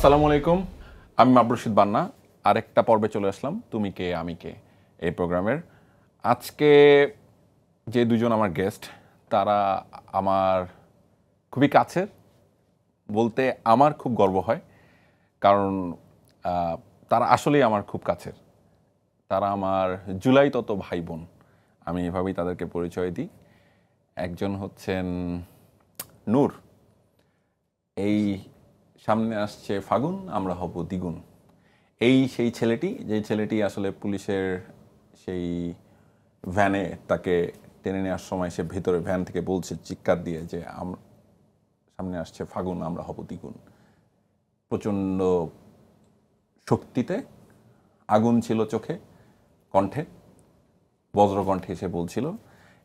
আসসালামু আলাইকুম, আমি মাবরুশিদ বান্না। আরেকটা পর্বে চলে আসলাম, তুমি কে আমি কে এই প্রোগ্রামের। আজকে যে দুজন আমার গেস্ট, তারা আমার খুবই কাছের, বলতে আমার খুব গর্ব হয়, কারণ তারা আসলেই আমার খুব কাছের। তারা আমার জুলাই তত ভাই বোন, আমি এভাবেই তাদেরকে পরিচয় দিই। একজন হচ্ছেন নূর, এই সামনে আসছে ফাগুন, আমরা হব দ্বিগুণ। এই সেই ছেলেটি, যে ছেলেটি আসলে পুলিশের সেই ভ্যানে তাকে টেনে নেওয়ার সময় সে ভেতরে ভ্যান থেকে বলছে চিৎকার দিয়ে যে সামনে আসছে ফাগুন, আমরা হব দ্বিগুণ। প্রচণ্ড শক্তিতে, আগুন ছিল চোখে, কণ্ঠে, বজ্রকণ্ঠে সে বলছিল,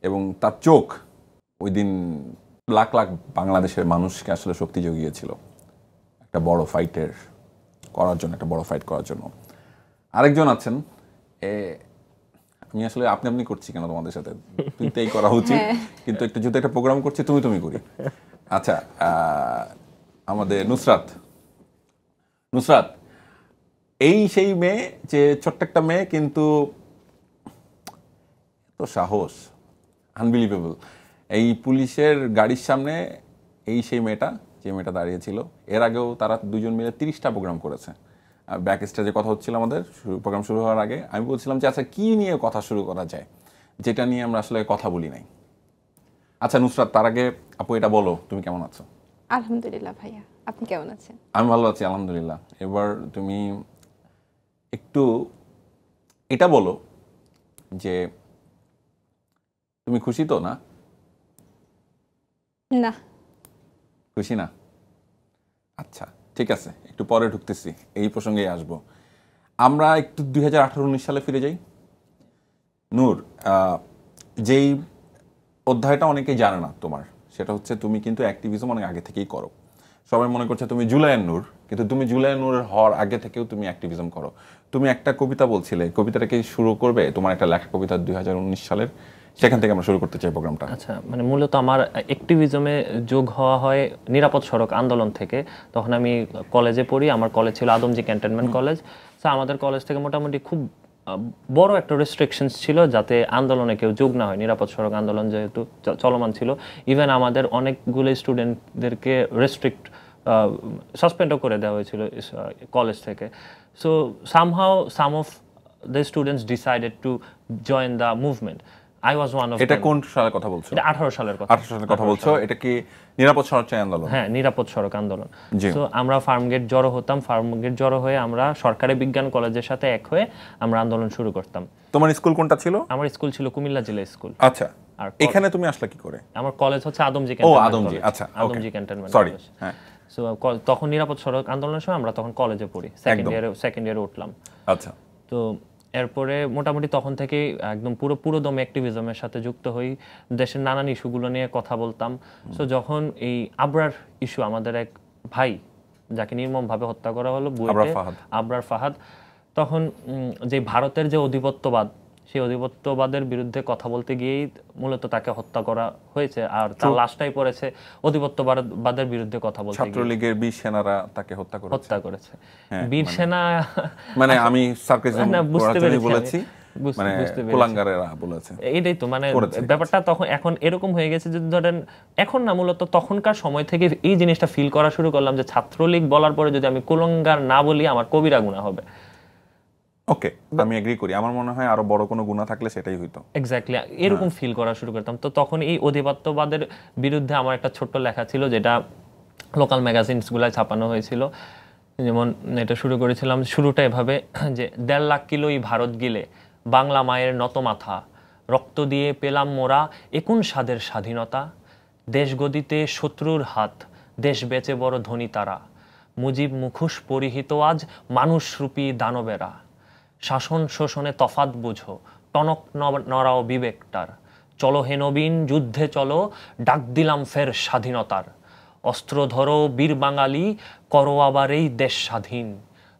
এবং তার চোখ ওই দিন লাখ লাখ বাংলাদেশের মানুষকে আসলে শক্তি জুগিয়েছিল একটা বড় ফাইটের করার জন্য, একটা বড় ফাইট করার জন্য। আরেকজন আছেন, আমি আসলে আপনি করছি কেন তোমাদের সাথে, তুই তো এই করা উচিত, কিন্তু একটু যদি একটা প্রোগ্রাম করছি তুমি করি। আচ্ছা, আমাদের নুসরাত। নুসরাত এই সেই মেয়ে, যে ছোট্ট একটা মেয়ে, কিন্তু তো সাহস, আনবিলিভেবল। এই পুলিশের গাড়ির সামনে এই সেই মেয়েটা, যে মেয়েটা দাঁড়িয়েছিল। এর আগেও তারা দুজন মিলে 30টা প্রোগ্রাম করেছে। ব্যাক স্টেজে কথা হচ্ছিল আমাদের প্রোগ্রাম শুরু হওয়ার আগে, আমি বলছিলাম যে আচ্ছা কী নিয়ে কথা শুরু করা যায়, যেটা নিয়ে আমরা আসলে কথা বলি নাই। আচ্ছা নুসরাত, তার আগে আপু এটা বলো, তুমি কেমন আছো? আলহামদুলিল্লাহ ভাইয়া, আপনি কেমন আছেন? আমি ভালো আছি আলহামদুলিল্লাহ। এবার তুমি একটু এটা বলো যে তুমি খুশি তো? না না। খুশি না? আচ্ছা ঠিক আছে, একটু পরে ঢুকতেছি, এই প্রসঙ্গেই আসবো। আমরা একটু 2018-19 সালে ফিরে যাই। নূর, যেই অধ্যায়টা অনেকেই জানে না তোমার, সেটা হচ্ছে তুমি কিন্তু অ্যাক্টিভিজম অনেক আগে থেকেই করো। সবাই মনে করছে তুমি জুলাইয়ের নূর, কিন্তু তুমি জুলাইয়ের নূরের হওয়ার আগে থেকেও তুমি অ্যাক্টিভিজম করো। তুমি একটা কবিতা বলছিলে, কবিতাটাকে শুরু করবে, তোমার একটা লেখা কবিতা 2019 সালের, সেখান থেকে আমরা শুরু করতে চাই প্রোগ্রামটা। আচ্ছা, মানে মূলত আমার অ্যাক্টিভিজমে যোগ হওয়া হয় নিরাপদ সড়ক আন্দোলন থেকে। তখন আমি কলেজে পড়ি, আমার কলেজ ছিল আদমজি ক্যান্টনমেন্ট কলেজ। তো আমাদের কলেজ থেকে মোটামুটি খুব বড় একটা রেস্ট্রিকশনস ছিল যাতে আন্দোলনে কেউ যোগ না হয়। নিরাপদ সড়ক আন্দোলন যেহেতু চলমান ছিল, ইভেন আমাদের অনেকগুলো স্টুডেন্টদেরকে সাসপেন্ডও করে দেওয়া হয়েছিল কলেজ থেকে। So somehow some of the students decided to join the movement. I was one of them. এটা কোন সালের কথা বলছো? এটা 18 সালের কথা। 18 সালের কথা বলছো। এটা কি নিরাপদ সড়ক আন্দোলন? হ্যাঁ, নিরাপদ সড়ক আন্দোলন। তো আমরা ফার্মগেট জড়ো হতাম, ফার্মগেট জড়ো হয়ে আমরা সরকারি বিজ্ঞান কলেজের সাথে এক হয়ে আমরা আন্দোলন শুরু করতাম। তোমার স্কুল কোনটা ছিল? আমার স্কুল ছিল কুমিল্লা জেলা স্কুল। আচ্ছা, আর এখানে তুমি আসলে কি করে? আমার কলেজ হচ্ছে আদমজি ক্যান্টনমেন্ট। ও আদমজি, আচ্ছা, আদমজি ক্যান্টনমেন্ট। সরি, হ্যাঁ। সো তখন নিরাপদ সড়ক আন্দোলনের সময় আমরা তখন কলেজে পড়ি, সেকেন্ড ইয়ারে উঠলাম। আচ্ছা, তো এরপরে মোটামুটি তখন থেকে একদম পুরোদম অ্যাক্টিভিজমের সাথে যুক্ত হই, দেশের নানান ইস্যুগুলো নিয়ে কথা বলতাম। সো যখন এই আবরার ইস্যু, আমাদের এক ভাই যাকে নির্মমভাবে হত্যা করা হলো বুয়েটে, আবরার ফাহাদ, তখন যে ভারতের যে অধিপত্যবাদ, সেই অধিপত্যবাদের বিরুদ্ধে কথা বলতে গিয়েই মূলত তাকে হত্যা করা হয়েছে। আর তার লাশটাই পড়েছে অধিপত্যবাদের বিরুদ্ধে কথা বলতে গিয়ে। ছাত্রলীগের বীর সেনারা তাকে হত্যা করেছে। বীর সেনা মানে আমি সার্কাসম বলেছি, মানে কুলাঙ্গারেরা বলেছে। এটাই তো, মানে ব্যাপারটা তখন এখন এরকম হয়ে গেছে যে ধরেন এখন না, মূলত তখনকার সময় থেকে এই জিনিসটা ফিল করা শুরু করলাম যে ছাত্রলীগ বলার পরে যদি আমি কুলাঙ্গার না বলি আমার কবিরা গুনাহ হবে। ওকে, আমি এগ্রি করি। আমার মনে হয় আরো বড় কোনো গুনাহ থাকলে সেটাই হইতো। এক্স্যাক্টলি, এরকম ফিল করা শুরু করতাম। তো তখন এই অধিপত্যবাদের বিরুদ্ধে আমার একটা ছোট্ট লেখা ছিল, যেটা লোকাল ম্যাগাজিনসগুলোয় ছাপানো হয়েছিল। যেমন এটা শুরু করেছিলাম, শুরুটা এভাবে যে 1.5 লাখ কিলোই ভারত গিলে, বাংলা মায়ের নত মাথা, রক্ত দিয়ে পেলাম মোরা একুন স্বাদের স্বাধীনতা, দেশ গদিতে শত্রুর হাত, দেশ বেচে বড় ধনী তারা, মুজিব মুখোশ পরিহিত আজ মানুষরূপী দানবেরা, শাসন শোষণে তফাৎ বুঝো, টনক নরাও বিবেকটার, চলো হে নবীন যুদ্ধে চলো, ডাক দিলাম ফের স্বাধীনতার, অস্ত্র ধরো বীর বাঙালি, করো আবার এই দেশ স্বাধীন,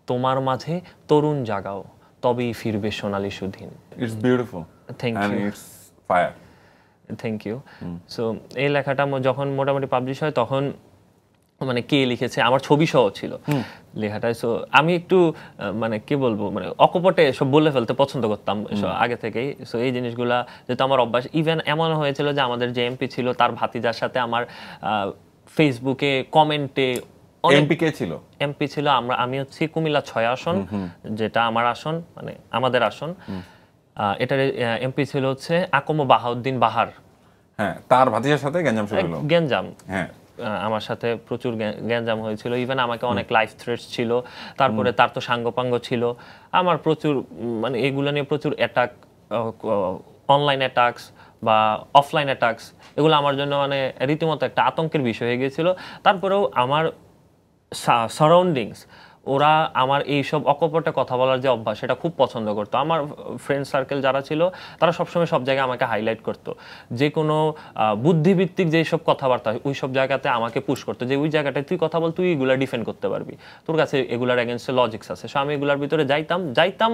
তোমার মাঝে তরুণ জাগাও, তবেই ফিরবে সোনালী সুদিন। It's beautiful, thank you, it's fire. Thank you. So এই লেখাটা যখন মোটামুটি পাবলিশ হয়, তখন মানে কে লিখেছে, আমার ছবি সহ ছিল লেখাটা। সো আমি একটু মানে কি বলবো, মানে অকপটে সব বলে ফেলতে পছন্দ করতাম আগে থেকেই। সো এই জিনিসগুলা যেহেতু আমার অভ্যাস, ইভেন এমন হয়েছিল যে আমাদের যে এমপি ছিল তার ভাতিজার সাথে আমার ফেসবুকে কমেন্টে এমপি কে ছিল? এমপি ছিল আমি হচ্ছি কুমিল্লা 6 আসন, যেটা আমার আসন, মানে আমাদের আসন। এটার এমপি ছিল হচ্ছে আকম বাহাউদ্দিন বাহার। হ্যাঁ, তার ভাতিজার সাথে গ্যাঞ্জাম শুরু হলো। গ্যাঞ্জাম, হ্যাঁ, আমার সাথে প্রচুর গ্যাঞ্জাম হয়েছিল। ইভেন আমাকে অনেক লাইফ থ্রেটস ছিল, তারপরে তার তো সাঙ্গপাঙ্গ ছিল, আমার প্রচুর মানে এগুলো নিয়ে প্রচুর অ্যাটাক, অনলাইন অ্যাটাকস বা অফলাইন অ্যাটাকস, এগুলো আমার জন্য মানে রীতিমতো একটা আতঙ্কের বিষয় হয়ে গিয়েছিল। তারপরেও আমার সারাউন্ডিংস, ওরা আমার এইসব অকপটে কথা বলার যে অভ্যাস সেটা খুব পছন্দ করতো। আমার ফ্রেন্ড সার্কেল যারা ছিল তারা সবসময় সব জায়গায় আমাকে হাইলাইট করতো, যে কোনো বুদ্ধিভিত্তিক যেসব কথাবার্তা ওই সব জায়গাতে আমাকে পুশ করতো, যে ওই জায়গাটায় তুই কথা বল, তুই এগুলা ডিফেন্ড করতে পারবি, তোর কাছে এগুলার এগেনস্টে লজিক্স আছে। সো আমি এগুলার ভিতরে যাইতাম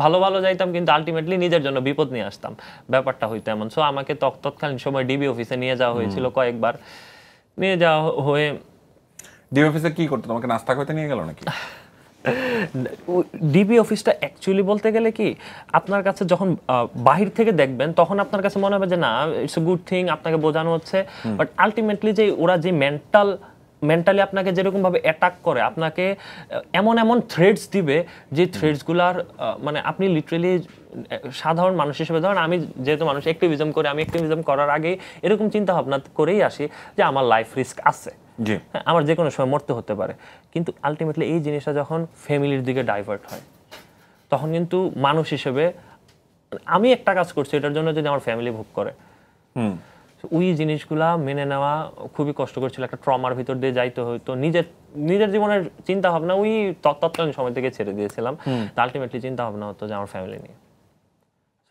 ভালো যাইতাম, কিন্তু আলটিমেটলি নিজের জন্য বিপদ নিয়ে আসতাম, ব্যাপারটা হইতো এমন। সো আমাকে তৎকালীন সময় ডিবি অফিসে নিয়ে যাওয়া হয়েছিল কয়েকবার, নিয়ে যাওয়া হয়ে। ডিবি অফিসে কি করতো, তোমাকে নাস্তা করতে নিয়ে গেল নাকি? ডিবি অফিসটা অ্যাকচুয়ালি বলতে গেলে কি, আপনার কাছে যখন বাহির থেকে দেখবেন তখন আপনার কাছে মনে হবে যে না, ইটস এ গুড থিং, আপনাকে বোঝানো হচ্ছে। বাট আলটিমেটলি যে ওরা যে মেন্টালি আপনাকে যেরকম ভাবে অ্যাটাক করে, আপনাকে এমন থ্রেডস দিবে যে থ্রেডসগুলার মানে আপনি লিটারেলি সাধারণ মানুষ হিসেবে, ধরেন আমি যেহেতু মানুষ অ্যাক্টিভিজম করে, আমি অ্যাক্টিভিজম করার আগে এরকম চিন্তা ভাবনা করেই আসি যে আমার লাইফ রিস্ক আছে, আমার যে কোনো সময় মরতে হতে পারে। কিন্তু আলটিমেটলি এই জিনিসটা যখন ফ্যামিলির দিকে ডাইভার্ট হয়, তখন কিন্তু মানুষ হিসেবে আমি একটা কাজ করছি, এটার জন্য যদি আমার ফ্যামিলি ভোগ করে, ওই জিনিসগুলা মেনে নেওয়া খুবই কষ্ট করছিল। একটা ট্রমার ভিতর দিয়ে যাইতে হইতো, নিজের জীবনের চিন্তা ভাবনা ওই তৎকালীন সময় থেকে ছেড়ে দিয়েছিলাম। আলটিমেটলি চিন্তা ভাবনা হতো যে আমার ফ্যামিলি নিয়ে।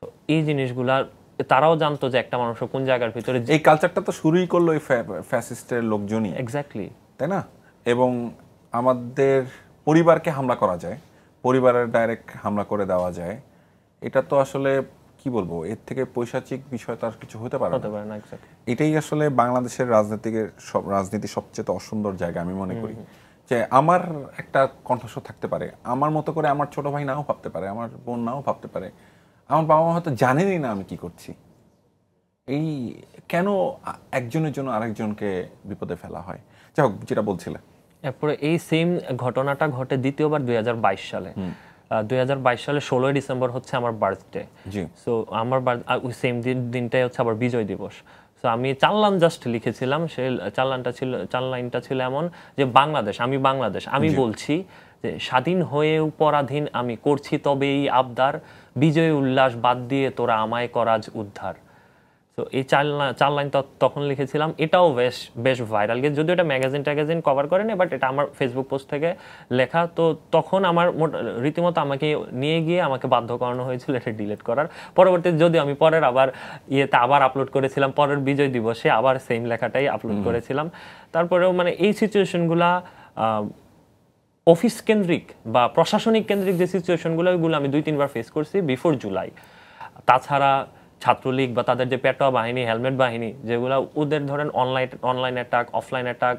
তো এই জিনিসগুলা তারাও জানতো যে একটা মানুষ কোন জায়গার ভিতরে। এই কালচারটা তো শুরুই করলো এই ফ্যাসিস্টের লোকজনই, এক্স্যাক্টলি, তাই না? এবং আমাদের পরিবারকে হামলা করা যায়, পরিবারের ডাইরেক্ট হামলা করে দেওয়া যায়, এটা তো আসলে কি বলবো, এর থেকে পৈশাচিক বিষয় তো আর কিছু হতে পারে না। এটাই আসলে বাংলাদেশের রাজনীতি সবচেয়ে অসুন্দর জায়গা আমি মনে করি। যে আমার একটা কণ্ঠস্বর থাকতে পারে, আমার মতো করে আমার ছোট ভাই নাও ভাবতে পারে, আমার বোন নাও ভাবতে পারে, আমার বাবা মা হয়তো জানেনই না আমি কি করছি। এই কেন একজনের জন্য আরেকজনকে বিপদে ফেলা হয়? যাই হোক, যেটা বলছিলে। এরপরে এই সেম ঘটনাটা ঘটে দ্বিতীয়বার 2022 সালে। 2022 সালে 16 ডিসেম্বর হচ্ছে আমার বার্থডে। সো আমার ওই সেম দিনটাই হচ্ছে আবার বিজয় দিবস। সো আমি চাল্লান জাস্ট লিখেছিলাম, সে চাল্লাইনটা ছিল এমন যে আমি বলছি যে স্বাধীন হয়েও পরাধীন আমি করছি তবে এই আবদার, বিজয় উল্লাস বাদ দিয়ে তোরা আমায় করাজ উদ্ধার। তো এই চার লাইন তখন লিখেছিলাম। এটাও বেশ ভাইরাল গেছে, যদিও এটা ম্যাগাজিন কভার করেনি, বাট এটা আমার ফেসবুক পোস্ট থেকে লেখা। তো তখন আমার রীতিমতো আমাকে নিয়ে গিয়ে আমাকে বাধ্য করানো হয়েছিল এটা ডিলিট করার। পরবর্তীতে যদিও আমি পরের আবার আপলোড করেছিলাম, পরের বিজয় দিবসে আবার সেম লেখাটাই আপলোড করেছিলাম। তারপরেও মানে এই সিচুয়েশনগুলা অফিস কেন্দ্রিক বা প্রশাসনিক কেন্দ্রিক যে সিচুয়েশনগুলো, ওইগুলো আমি 2-3 বার ফেস করছি বিফোর জুলাই। তাছাড়া ছাত্রলীগ বা তাদের যে পেটোয়া বাহিনী, হেলমেট বাহিনী, যেগুলো ওদের ধরেন online attack, offline attack,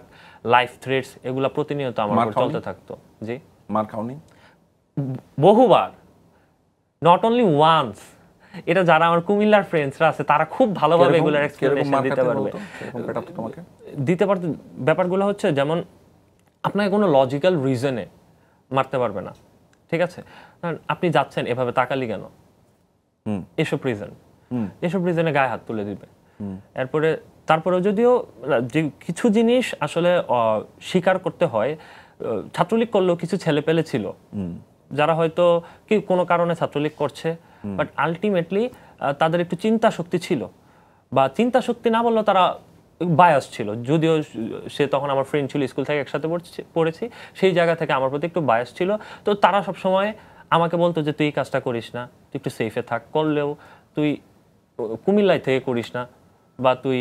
life threats, এগুলো প্রতিনিয়ত আমার উপর চলতে থাকতো। জি, মার খাওনি? বহুবার, নট অনলি ওয়ান্স। এটা যারা আমার কুমিল্লার ফ্রেন্ডসরা আছে তারা খুব ভালোভাবে এগুলোর এক্সপ্লেনেশন দিতে পারবে। ব্যাপারগুলো হচ্ছে যেমন আপনাকে কোনো লজিক্যাল রিজনে মারতে পারবে না, ঠিক আছে? আপনি যাচ্ছেন এভাবে তাকালি কেন, এসব রিজনে গায়ে হাত তুলে দিবে। তারপরে যদিও যে কিছু জিনিস আসলে স্বীকার করতে হয়, ছাত্রলীগ করলেও কিছু ছেলেপেলে ছিল যারা হয়তো কি কোনো কারণে ছাত্রলীগ করছে, বাট আলটিমেটলি তাদের একটু চিন্তা শক্তি ছিল, বা চিন্তা শক্তি না বললেও তারা বায়াস ছিল। যদিও সে তখন আমার ফ্রেন্ড ছিল, স্কুল থেকে একসাথে পড়েছি, সেই জায়গা থেকে আমার প্রতি একটু বায়াস ছিল। তো তারা সবসময় আমাকে বলতো যে তুই এই কাজটা করিস না, তুই একটু সেফে থাক, করলেও তুই কুমিল্লায় থেকে করিস না, বা তুই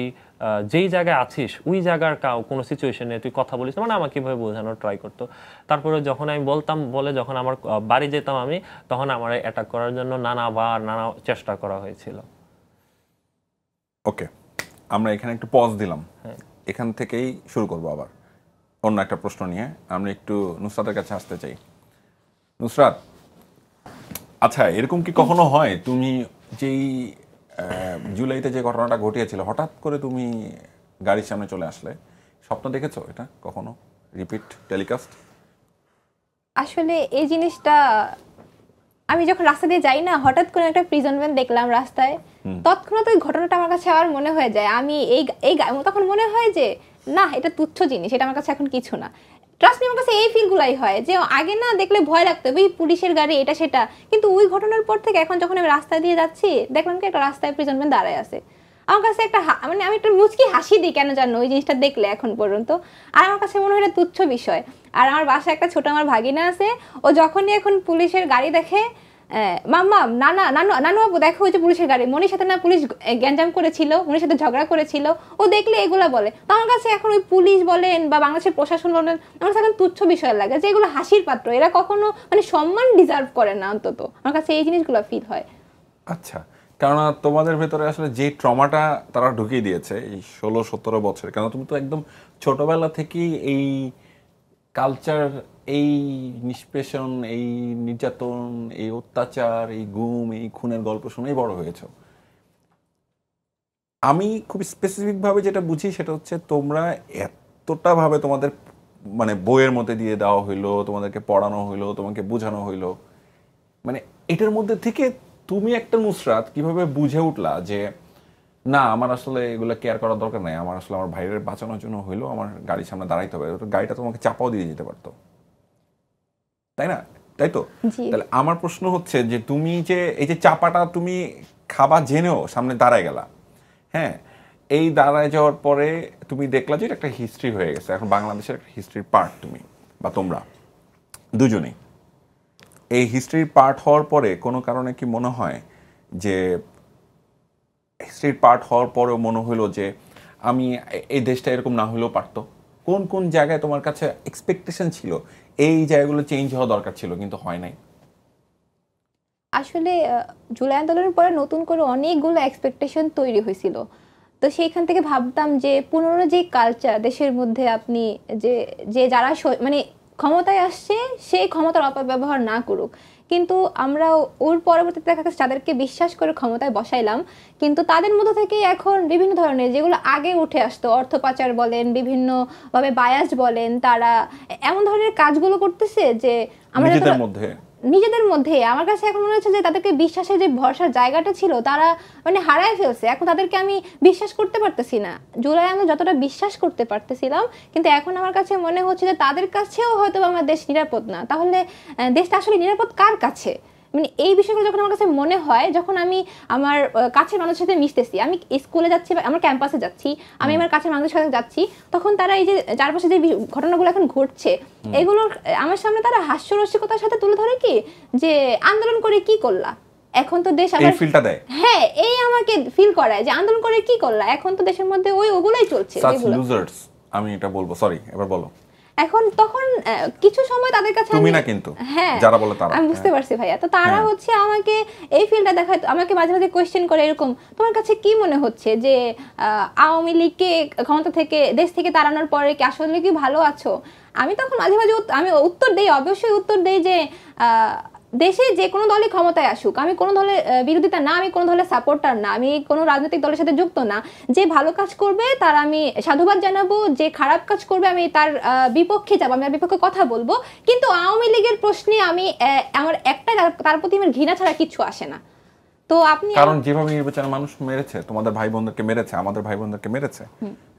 যেই জায়গায় আছিস ওই জায়গার কোনো সিচুয়েশনে তুই কথা বলিস না, মানে আমাকে কীভাবে বোঝানোর ট্রাই করতো। তারপরে যখন আমি বলতাম বলে যখন আমার বাড়ি যেতাম আমি, তখন আমার অ্যাটাক করার জন্য নানা চেষ্টা করা হয়েছিল। ওকে, আমরা এখানে একটু পজ দিলাম, এখান থেকেই শুরু করবো আবার। অন্য একটা প্রশ্ন নিয়ে আমরা একটু নুসরাতের কাছে আসতে চাই। নুসরাত, আচ্ছা এরকম কি কখনো হয় তুমি যেই জুলাইতে যে ঘটনাটা ঘটিয়েছিল হঠাৎ করে তুমি গাড়ির সামনে চলে আসলে, স্বপ্ন দেখেছো এটা কখনো রিপিট টেলিকাস্ট? আসলে এই জিনিসটা আমি যখন রাস্তা দিয়ে যাই না, হঠাৎ করে একটা প্রিজন ভ্যান দেখলাম রাস্তায়, তৎক্ষণাৎ ওই ঘটনাটা আমার কাছে আবার মনে হয়ে যায়। আমি এই তখন মনে হয় যে না, এটা তুচ্ছ জিনিস, এটা আমার কাছে এখন কিছু না। ট্রাস্ট মি, আমার কাছে এই ফিলগুলাই হয় যে আগে না দেখলে ভয় লাগতো, ওই পুলিশের গাড়ি এটা সেটা, কিন্তু ওই ঘটনার পর থেকে এখন যখন আমি রাস্তা দিয়ে যাচ্ছি দেখলাম কি একটা রাস্তায় প্রিজন ভ্যান দাঁড়ায় আছে, আমার কাছে একটা মানে আমি একটা মুচকি হাসি দিই কেন জানো ওই জিনিসটা দেখলে এখন পর্যন্ত। আর আমার কাছে মনে হয় এটা তুচ্ছ বিষয়। আর আমার বাসায় একটা ছোট আমার ভাগিনা আছে, ও যখনই এখন পুলিশের গাড়ি দেখে, মাম্মা নানা নানু নানু বাবু দেখো ওই যে পুলিশের গাড়ি, মনির সাথে না পুলিশ গ্যাঞ্জাম করেছিল, মনির সাথে ঝগড়া করেছিল, ও দেখলে এগুলা বলে। তো আমার কাছে এখন ওই পুলিশ বলেন বা বাংলাদেশের প্রশাসন বলেন, আমার কাছে এখন তুচ্ছ বিষয় লাগে যে এগুলো হাসির পাত্র, এরা কখনো মানে সম্মান ডিজার্ভ করে না, অন্তত আমার কাছে এই জিনিসগুলো ফিল হয়। আচ্ছা, কেননা তোমাদের ভেতরে আসলে যে ট্রমাটা তারা ঢুকিয়ে দিয়েছে এই 16-17 বছর, কেন তুমি তো একদম ছোটবেলা থেকেই এই কালচার, এই নিষ্পেষণ, এই নির্যাতন, এই অত্যাচার, এই গুম, এই খুনের গল্প শুনেই বড় হয়েছো। আমি খুব স্পেসিফিকভাবে যেটা বুঝি সেটা হচ্ছে তোমরা এতটা ভাবে তোমাদের মানে বইয়ের মধ্যে দিয়ে দেওয়া হইলো, তোমাদেরকে পড়ানো হইলো, তোমাকে বোঝানো হইলো, মানে এটার মধ্যে থেকে তুমি একটা নুসরাত কিভাবে বুঝে উঠলা যে না আমার আসলে এগুলো কেয়ার করার দরকার নাই, আমার আসলে আমার ভাইয়ের বাঁচানোর জন্য হইলো আমার গাড়ির সামনে দাঁড়াইতে হবে, গাড়িটা তোমাকে চাপাও দিয়ে যেতে পারতো, তাই না? তাই তো? তাহলে আমার প্রশ্ন হচ্ছে যে তুমি যে এই যে চাপাটা তুমি খাবা জেনেও সামনে দাঁড়ায় গেলা, হ্যাঁ, এই দাঁড়ায় যাওয়ার পরে তুমি দেখলা যে এটা একটা হিস্ট্রি হয়ে গেছে, এখন বাংলাদেশের একটা হিস্ট্রির পার্ট তুমি বা তোমরা দুজনেই। এই হিস্ট্রির পার্ট হওয়ার পরে কোনো কারণে কি মনে হয় যে হিস্ট্রির পার্ট হওয়ার পরেও মনে হলো যে আমি এই দেশটা এরকম না হলেও পারতো? কোন কোন জায়গায় তোমার কাছে এক্সপেকটেশন ছিল এই জায়গাগুলো চেঞ্জ হওয়া দরকার ছিল কিন্তু হয় নাই? আসলে জুলাই আন্দোলনের পরে নতুন করে অনেকগুলো এক্সপেকটেশন তৈরি হয়েছিল, তো সেইখান থেকে ভাবতাম যে পুনরায় যে কালচার দেশের মধ্যে আপনি যে যে যারা মানে ক্ষমতায় আসছে সেই ক্ষমতার অপব্যবহার না করুক, কিন্তু আমরা ওর পরবর্তীতে দেখা গেছে যাদেরকে বিশ্বাস করে ক্ষমতায় বসাইলাম, কিন্তু তাদের মধ্যে থেকে এখন বিভিন্ন ধরনের যেগুলো আগে উঠে আসতো, অর্থ পাচার বলেন, বিভিন্নভাবে বায়াস বলেন, তারা এমন ধরনের কাজগুলো করতেছে যে আমরা নিজেদের মধ্যে আমার কাছে এখন মনে হচ্ছে যে তাদেরকে বিশ্বাসের যে ভরসার জায়গাটা ছিল তারা মানে হারায় ফেলছে, এখন তাদেরকে আমি বিশ্বাস করতে পারতেছি না। জুলাই আমরা যতটা বিশ্বাস করতে পারতেছিলাম, কিন্তু এখন আমার কাছে মনে হচ্ছে যে তাদের কাছেও হয়তো আমার দেশ নিরাপদ না। তাহলে দেশটা আসলে নিরাপদ কার কাছে? মানে এই বিষয়গুলো যখন আমার কাছে মনে হয়, যখন আমি আমার কাছের মানুষের সাথে মিশতেছি, আমি স্কুলে যাচ্ছি বা আমার ক্যাম্পাসে যাচ্ছি, আমি আমার কাছের মানুষের সাথে যাচ্ছি, তখন তারা এই যে চারপাশে যে ঘটনাগুলো এখন ঘটছে এগুলোর আমার সামনে তারা হাস্যরসিকতার সাথে তুলে ধরে কি যে আন্দোলন করে কি করলা, এখন তো দেশ আবার ফিলটা দেয়, হ্যাঁ এই আমাকে ফিল করায় যে আন্দোলন করে কি করলা, এখন তো দেশের মধ্যে ওগুলাই চলছে। আমি এটা বলবো, সরি এবার বলো। এখন তখন কিছু সময় তাদের কাছে তুমি না কিন্তু যারা বলে তারা, আমি বুঝতে পারছি ভাইয়া, তো তারা হচ্ছে আমাকে এই ফিল্ডটা দেখায়, আমাকে মাঝে মাঝে কোয়েশ্চেন করে এরকম, তোমার কাছে কি মনে হচ্ছে যে আওয়ামী লীগকে ক্ষমতা থেকে দেশ থেকে তাড়ানোর পরে কি আসলে কি ভালো আছো? আমি তখন মাঝে মাঝে আমি উত্তর দেই, অবশ্যই উত্তর দেই যে দেশে যে কোনো দলই ক্ষমতায় আসুক, আমি কোনো দলের বিরোধিতা না, আমি কোনো দলের সাপোর্টার না, আমি কোনো রাজনৈতিক দলের সাথে যুক্ত না। যে ভালো কাজ করবে তার আমি সাধুবাদ জানাবো, যে খারাপ কাজ করবে আমি তার বিপক্ষে যাবো, আমি তার বিপক্ষে কথা বলবো। কিন্তু আওয়ামী লীগের প্রশ্নে আমি আমার একটাই, তার প্রতি আমার ঘৃণা ছাড়া কিছু আসে না। তো আপনি কারণ যেভাবে নির্বাচনে মানুষ মেরেছে, তোমাদের ভাই বোনদেরকে মেরেছে, আমাদের ভাই বোনদেরকে মেরেছে,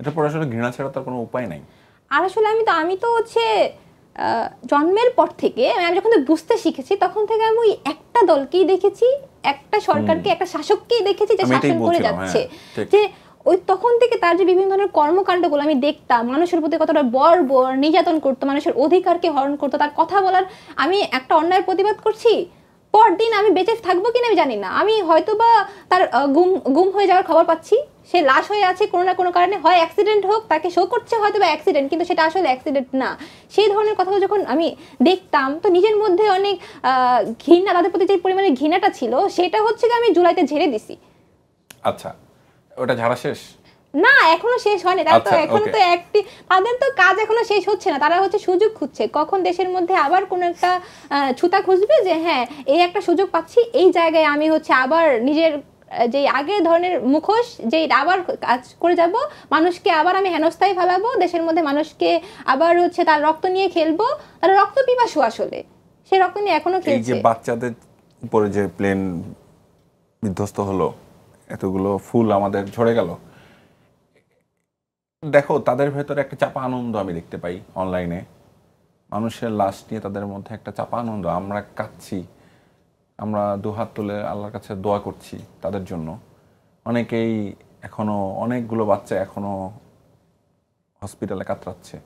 এটা পরে আসলে ঘৃণা ছাড়া তার কোনো উপায় নাই। আর আসলে আমি তো হচ্ছে জন্মের পর থেকে আমি যখন বুঝতে শিখেছি তখন থেকে আমি একটা দলকেই দেখেছি, একটা সরকারকে, একটা শাসককেই দেখেছি যে শাসন করে যাচ্ছে, যে ওই তখন থেকে তার যে বিভিন্ন ধরনের কর্মকাণ্ডগুলো আমি দেখতাম, মানুষের প্রতি কতটা বর্বর নির্যাতন করতো, মানুষের অধিকারকে হরণ করতো, তার কথা বলার, আমি একটা অন্যায়ের প্রতিবাদ করছি, পরদিন আমি বেঁচে থাকবো কিনা আমি জানি না, আমি হয়তো বা তার গুম হয়ে যাওয়ার খবর পাচ্ছি, সে লাশ হয়ে আছে কোনো না কোনো কারণে, হয় অ্যাক্সিডেন্ট হোক, তাকে শো করছে হয়তো বা অ্যাক্সিডেন্ট, কিন্তু সেটা আসলে অ্যাক্সিডেন্ট না। সেই ধরনের কথাগুলো যখন আমি দেখতাম তো নিজের মধ্যে অনেক ঘৃণা, তাদের প্রতি যে পরিমাণে ঘৃণাটা ছিল সেটা হচ্ছে আমি জুলাইতে ঝেড়ে দিছি। আচ্ছা, ওটা ঝাড়া শেষ? না এখনো শেষ হয়নি, তারা তো আচ্ছা, এখনো তো তাদের তো কাজ এখনো শেষ হচ্ছে না, তারা হচ্ছে সুযোগ খুঁজছে কখন দেশের মধ্যে আবার কোনো একটা ছুতা খুঁজবে যে হ্যাঁ এই একটা সুযোগ পাচ্ছি, এই জায়গায় আমি হচ্ছে আবার নিজের যে আগের ধরনের মুখোশ যে আবার কাজ করে যাব, মানুষকে আবার আমি হেনস্থায় ফেলাবো, দেশের মধ্যে মানুষকে আবার হচ্ছে তার রক্ত নিয়ে খেলবো, তারা রক্ত পিপাসু আসলে, সেই রক্ত নিয়ে এখনো এই খেলছে। যে বাচ্চাদের উপরে যে প্লেন বিধ্বস্ত হলো, এতগুলো ফুল আমাদের ঝরে গেল, দেখো তাদের ভেতরে একটা চাপা আনন্দ আমি দেখতে পাই অনলাইনে, মানুষের লাশ নিয়ে তাদের মধ্যে একটা চাপা আনন্দ, আমরা কাঁদছি, আমরা দুহাত তুলে আল্লাহর কাছে দোয়া করছি তাদের জন্য। অনেকেই এখনো, অনেকগুলো বাচ্চা এখনো হসপিটালে কাতরাচ্ছে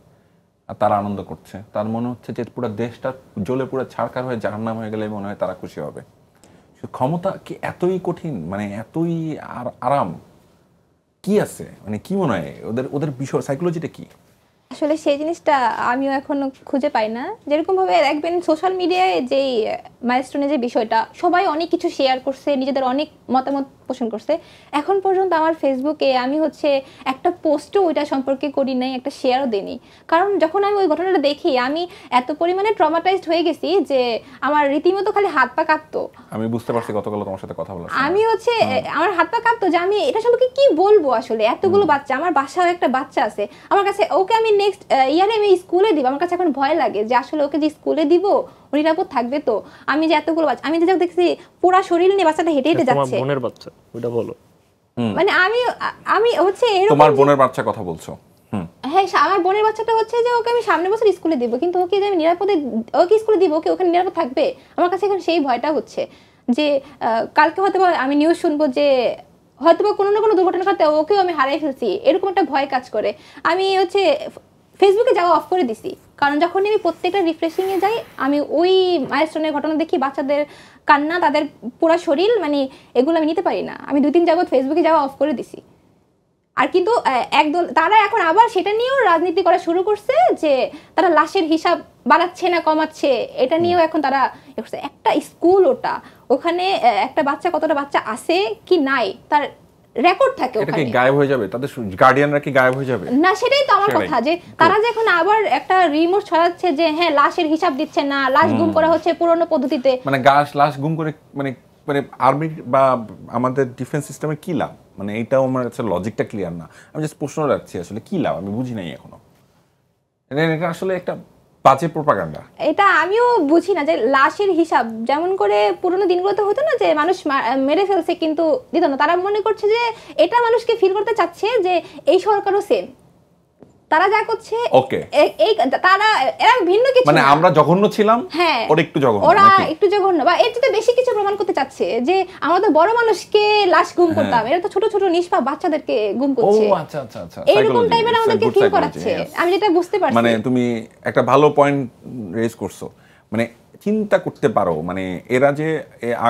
আর তারা আনন্দ করছে, তার মনে হচ্ছে যে পুরো দেশটা জ্বলে পুরো ছাড়খার হয়ে জাহান্নাম হয়ে গেলে মনে হয় তারা খুশি হবে। ক্ষমতা কি এতই কঠিন, মানে এতই আরাম কি আছে, মানে কি মনে হয় ওদের ওদের বিষয় সাইকোলজিটা কি? আসলে সেই জিনিসটা আমিও এখনো খুঁজে পাই না। যেরকম ভাবে দেখবেন সোশ্যাল মিডিয়ায় যেই মাইলস্টোনের যে বিষয়টা, সবাই অনেক কিছু শেয়ার করছে, নিজেদের অনেক মতামত পোষণ করছে, এখন পর্যন্ত আমার ফেসবুকে আমি হচ্ছে একটা পোস্টও ওইটা সম্পর্কে করি নাই, একটা শেয়ারও দিইনি। কারণ যখন আমি ওই ঘটনাটা দেখি আমি এত পরিমাণে ট্রমাটাইজড হয়ে গেছি যে আমার রীতিমতো খালি হাত পা কাঁপতো। আমি বুঝতে পারছি গতকাল তোমার সাথে কথা বলার আমি হচ্ছে আমার হাত পা কাঁপতো যে আমি এটা সম্পর্কে কি বলবো আসলে, এতগুলো বাচ্চা, আমার বাসায় একটা বাচ্চা আছে আমার কাছে, ওকে আমি নেক্সট ইয়ারে আমি স্কুলে দিব, আমার কাছে এখন ভয় লাগে যে আসলে ওকে যে স্কুলে দিব ও নিরাপদ থাকবে তো, আমি যে এতগুলো বাচ্চা, আমি যে দেখছি পুরা শরীর নিয়ে বাচ্চাটা হেঁটে হেঁটে যাচ্ছে। তোমার বোনের বাচ্চা ওটা বলো। মানে আমি হচ্ছে এরকম, তোমার বোনের বাচ্চা কথা বলছো? হ্যাঁ আমার বোনের বাচ্চাটা হচ্ছে যে ওকে আমি সামনের বছর স্কুলে দিব, কিন্তু ওকে যে আমি নিরাপদে ওকে স্কুলে দিব, ওকে ওখানে নিরাপদ থাকবে, আমার কাছে এখন সেই ভয়টা হচ্ছে যে কালকে হয়তো আমি নিউজ শুনবো যে হয়তো কোনো না কোনো দুর্ঘটনা ঘটে ওকেও আমি হারাই ফেলছি, এরকম একটা ভয় কাজ করে। আমি হচ্ছে ফেসবুকে যাওয়া অফ করে দিছি, কারণ যখন আমি প্রত্যেকটা রিফ্রেশিংয়ে যাই আমি ওই মাইলস্টোনের ঘটনা দেখি, বাচ্চাদের কান্না, তাদের পুরো শরীর, মানে এগুলো আমি নিতে পারি না। আমি 2-3 যাবত ফেসবুকে যাওয়া অফ করে দিছি। আর কিন্তু একদল তারা এখন আবার সেটা নিয়েও রাজনীতি করা শুরু করছে যে তারা লাশের হিসাব বাড়াচ্ছে না কমাচ্ছে, এটা নিয়েও এখন তারা একটা স্কুল, ওখানে একটা বাচ্চা, কতটা বাচ্চা আছে কি নাই তার রেকর্ড থাকে এটা কি ওখানে। গায়েব হয়ে যাবে? তাদের গার্ডিয়ানরা কি গায়েব হয়ে যাবে? না সেটাই তো আমার কথা, যে তারা যে এখন আবার একটা রিমোট ছড়াচ্ছে যে হ্যাঁ লাশের হিসাব দিচ্ছে না, লাশ গুম করা হচ্ছে পুরনো পদ্ধতিতে। মানে লাশ গুম করে মানে মানে আর্মি বা আমাদের ডিফেন্স সিস্টেমের কি লাভ? মানে এইটাও আমার কাছে লজিকটা ক্লিয়ার না। আমি জাস্ট প্রশ্ন রাখছি আসলে কি লাভ, আমি বুঝি নাই এখনো। এটা আসলে একটা বাজে প্রোপাগান্ডা। এটা আমিও বুঝি না যে লাশের হিসাব যেমন করে পুরোনো দিনগুলোতে হতো না যে মানুষ মেরে ফেলছে কিন্তু দিত না, তারা মনে করছে যে এটা মানুষকে ফিল করতে চাচ্ছে যে এই সরকারও সেম, তারা যা করছে ওকে এই তারা এরা ভিন্ন কিছু মানে না। আমরা জঘন্য ছিলাম, হ্যাঁ ওরা একটু জঘন্য, ওরা নাকি? একটু জঘন্য বা এর চেয়ে বেশি কিছু প্রমাণ করতে চাচ্ছে যে আমরা তো বড় মানুষকে লাশ গুম করতাম, এরা তো ছোট ছোট নিষ্পাপ বাচ্চাদেরকে গুম ও করছে। আচ্ছা আচ্ছা আচ্ছা, এইরকম টাইপের আমাদেরকে ফিল করাচ্ছে, আমি যেটা বুঝতে পারছি। মানে তুমি একটা ভালো পয়েন্ট রেজ করছো, মানে চিন্তা করতে পারো, মানে এরা যে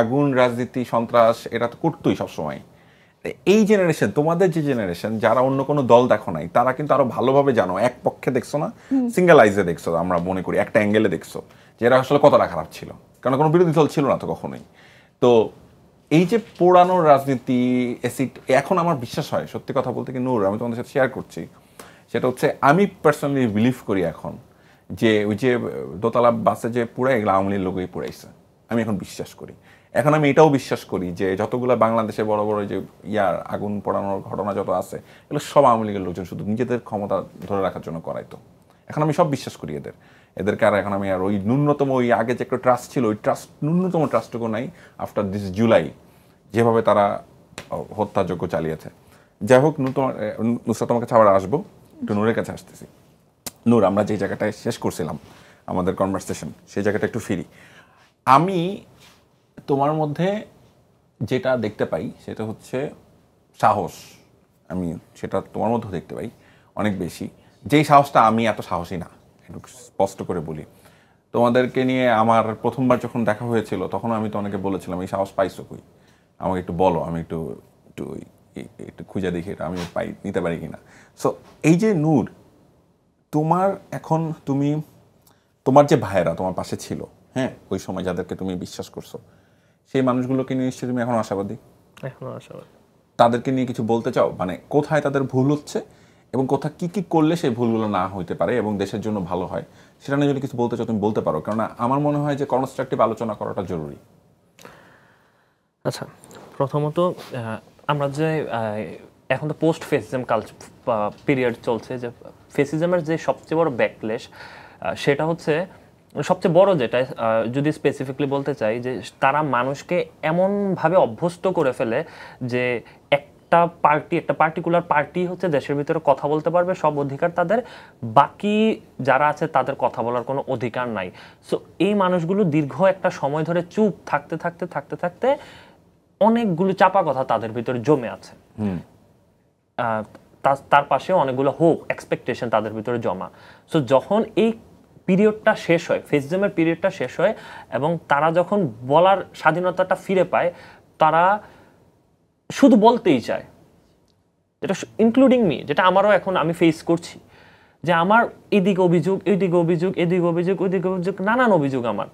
আগুন রাজনীতি সন্ত্রাস এরা তো করতোই সবসময়। এই জেনারেশন, তোমাদের যে জেনারেশন যারা অন্য কোনো দল দেখো নাই, তারা কিন্তু আরো ভালোভাবে জানো, এক পক্ষে দেখছো না, সিঙ্গেল আইজে দেখছো, আমরা মনে করি একটা অ্যাঙ্গেলে দেখছো যে এরা আসলে কতটা খারাপ ছিল, কারণ কোনো বিরোধী দল ছিল না তো কখনোই। তো এই যে পোড়ানোর রাজনীতি অ্যাসিড, এখন আমার বিশ্বাস হয় সত্যি কথা বলতে কি নূর, আমি তোমাদের সাথে শেয়ার করছি, সেটা হচ্ছে আমি পার্সোনালি বিলিভ করি এখন যে ওই যে দোতলা বাসে যে পুরাই এগুলো আওয়ামী লীগের লোকই পুরাইছে, আমি এখন বিশ্বাস করি। এখন আমি এটাও বিশ্বাস করি যে যতগুলো বাংলাদেশে বড় বড় যে আগুন পোড়ানোর ঘটনা যত আছে এগুলো সব আওয়ামী লীগের লোকজন শুধু নিজেদের ক্ষমতা ধরে রাখার জন্য করাইতো। এখন আমি সব বিশ্বাস করি এদেরকে, আর এখন আমি আর ওই ন্যূনতম ওই আগে যে একটা ট্রাস্ট ছিল ওই ন্যূনতম ট্রাস্টটুকু নাই আফটার দিস জুলাই, যেভাবে তারা হত্যাযজ্ঞ চালিয়েছে। যাই হোক, নুসরাত তোমার কাছে আবার আসবো, একটু নূরের কাছে আসতেছি। নূর, আমরা যে জায়গাটায় শেষ করছিলাম আমাদের কনভারসেশন, সেই জায়গাটা একটু ফিরি। আমি তোমার মধ্যে যেটা দেখতে পাই সেটা হচ্ছে সাহস, আমি সেটা তোমার মধ্যেও দেখতে পাই অনেক বেশি, যেই সাহসটা আমি এত সাহসী না, একটু স্পষ্ট করে বলি। তোমাদেরকে নিয়ে আমার প্রথমবার যখন দেখা হয়েছিল তখন আমি তো অনেকে বলেছিলাম এই সাহস পাইছো কই, আমাকে একটু বলো, আমি একটু একটু একটু খুঁজে দেখি এটা আমি নিতে পারি কিনা। সো এই যে নূর, তোমার এখন তোমার যে ভাইয়েরা তোমার পাশে ছিল, হ্যাঁ, ওই সময় যাদেরকে তুমি বিশ্বাস করছো, সেই মানুষগুলোকে নিয়ে নিশ্চয়ই তুমি এখন আশাবাদী? এখনো আশাবাদী। তাদেরকে নিয়ে কিছু বলতে চাও, মানে কোথায় তাদের ভুল হচ্ছে এবং কোথায় কি কি করলে সেই ভুলগুলো না হইতে পারে এবং দেশের জন্য ভালো হয়, সেটা নিয়ে যদি কিছু বলতে চাও তুমি বলতে পারো, কারণ আমার মনে হয় যে কনস্ট্রাকটিভ আলোচনা করাটা জরুরি। আচ্ছা, প্রথমত আমরা যে এখন তো পোস্ট ফেসিজম পিরিয়ড চলছে, যে ফেসিজমের যে সবচেয়ে বড় ব্যাকলেশ সেটা হচ্ছে, সবচেয়ে বড় যেটা যদি স্পেসিফিকলি বলতে চাই, যে তারা মানুষকে এমনভাবে অভ্যস্ত করে ফেলে যে একটা পার্টিকুলার পার্টি হচ্ছে দেশের ভিতরে কথা বলতে পারবে, সব অধিকার তাদের, বাকি যারা আছে তাদের কথা বলার কোনো অধিকার নাই। সো এই মানুষগুলো দীর্ঘ একটা সময় ধরে চুপ থাকতে থাকতে থাকতে থাকতে অনেকগুলো চাপা কথা তাদের ভিতরে জমে আছে। তার পাশে অনেকগুলো হোপ, এক্সপেকটেশন তাদের ভিতরে জমা। সো যখন এই পিরিয়ডটা শেষ হয়, ফেসিজমের পিরিয়ডটা শেষ হয়, এবং তারা যখন বলার স্বাধীনতাটা ফিরে পায়, তারা শুধু বলতেই চায়, যেটা ইনক্লুডিং মি, যেটা আমারও এখন আমি ফেস করছি, যে আমার এদিকে অভিযোগ, এদিকে অভিযোগ, এদিকে অভিযোগ, ওইদিকে অভিযোগ, নানান অভিযোগ। আমার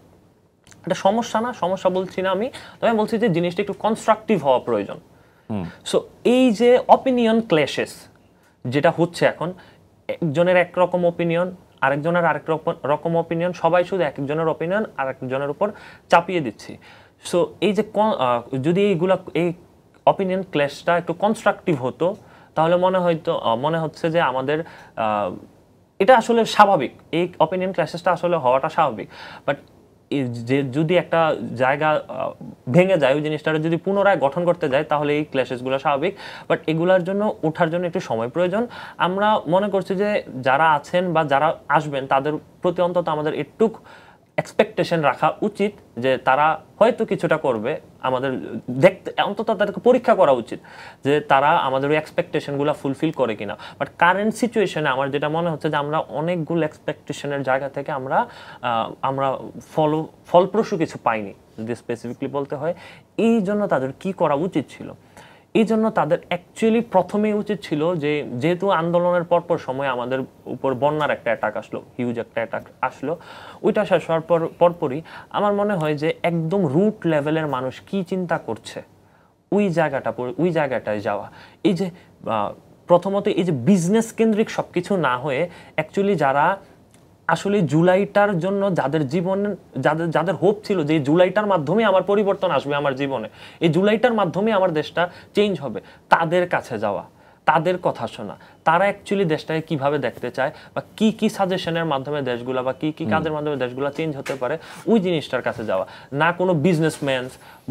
এটা সমস্যা না, সমস্যা বলছি না আমি, তবে আমি বলছি যে জিনিসটা একটু কনস্ট্রাকটিভ হওয়া প্রয়োজন। সো এই যে অপিনিয়ন ক্ল্যাশেস যেটা হচ্ছে এখন, একজনের একরকম অপিনিয়ন, আরেকজনের আরেক রকম অপিনিয়ন, সবাই শুধু একজনের অপিনিয়ন আরেকজনের উপর চাপিয়ে দিচ্ছি। সো এই যে যদি এই অপিনিয়ন ক্ল্যাশটা একটু কনস্ট্রাকটিভ হতো, তাহলে মনে হচ্ছে যে আমাদের এটা আসলে স্বাভাবিক, এই অপিনিয়ন ক্ল্যাশেসটা আসলে হওয়াটা স্বাভাবিক। বাট যে যদি একটা জায়গা ভেঙে যায়, ওই জিনিসটা যদি পুনরায় গঠন করতে যায়, তাহলে এই ক্ল্যাশেসগুলো স্বাভাবিক। বাট এগুলোর জন্য ওঠার জন্য একটু সময় প্রয়োজন। আমরা মনে করছি যে যারা আছেন বা যারা আসবেন তাদের প্রতি অন্তত আমাদের একটু এক্সপেকটেশন রাখা উচিত, যে তারা হয়তো কিছুটা করবে, আমাদের দেখতে অন্তত তাদেরকে পরীক্ষা করা উচিত যে তারা আমাদের ওই এক্সপেকটেশনগুলো ফুলফিল করে কিনা। বাট কারেন্ট সিচুয়েশনে আমার যেটা মনে হচ্ছে যে আমরা অনেকগুলো এক্সপেকটেশনের জায়গা থেকে আমরা ফলপ্রসূ কিছু পাইনি, যদি স্পেসিফিকলি বলতে হয়। এই জন্য তাদের কি করা উচিত ছিল? এই জন্য তাদের অ্যাকচুয়ালি প্রথমেই উচিত ছিল যে, যেহেতু আন্দোলনের পরপর সময় আমাদের উপর বন্যার একটা অ্যাটাক আসলো, হিউজ একটা অ্যাটাক আসলো, ওইটা শেষ হওয়ার পরপরই আমার মনে হয় যে একদম রুট লেভেলের মানুষ কি চিন্তা করছে, ওই জায়গাটায় যাওয়া। এই যে প্রথমত এই যে বিজনেস কেন্দ্রিক সব কিছু না হয়ে অ্যাকচুয়ালি যারা আসলে জুলাইটার জন্য যাদের হোপ ছিল যে জুলাইটার মাধ্যমে আমার পরিবর্তন আসবে আমার জীবনে, এই জুলাইটার মাধ্যমে আমার দেশটা চেঞ্জ হবে, তাদের কাছে যাওয়া, তাদের কথা শোনা, তারা অ্যাকচুয়ালি দেশটাকে কিভাবে দেখতে চায়, বা কি কি সাজেশনের মাধ্যমে দেশগুলা বা কি কি কাজের মাধ্যমে দেশগুলা চেঞ্জ হতে পারে, ওই জিনিসটার কাছে যাওয়া। না কোনো বিজনেসম্যান,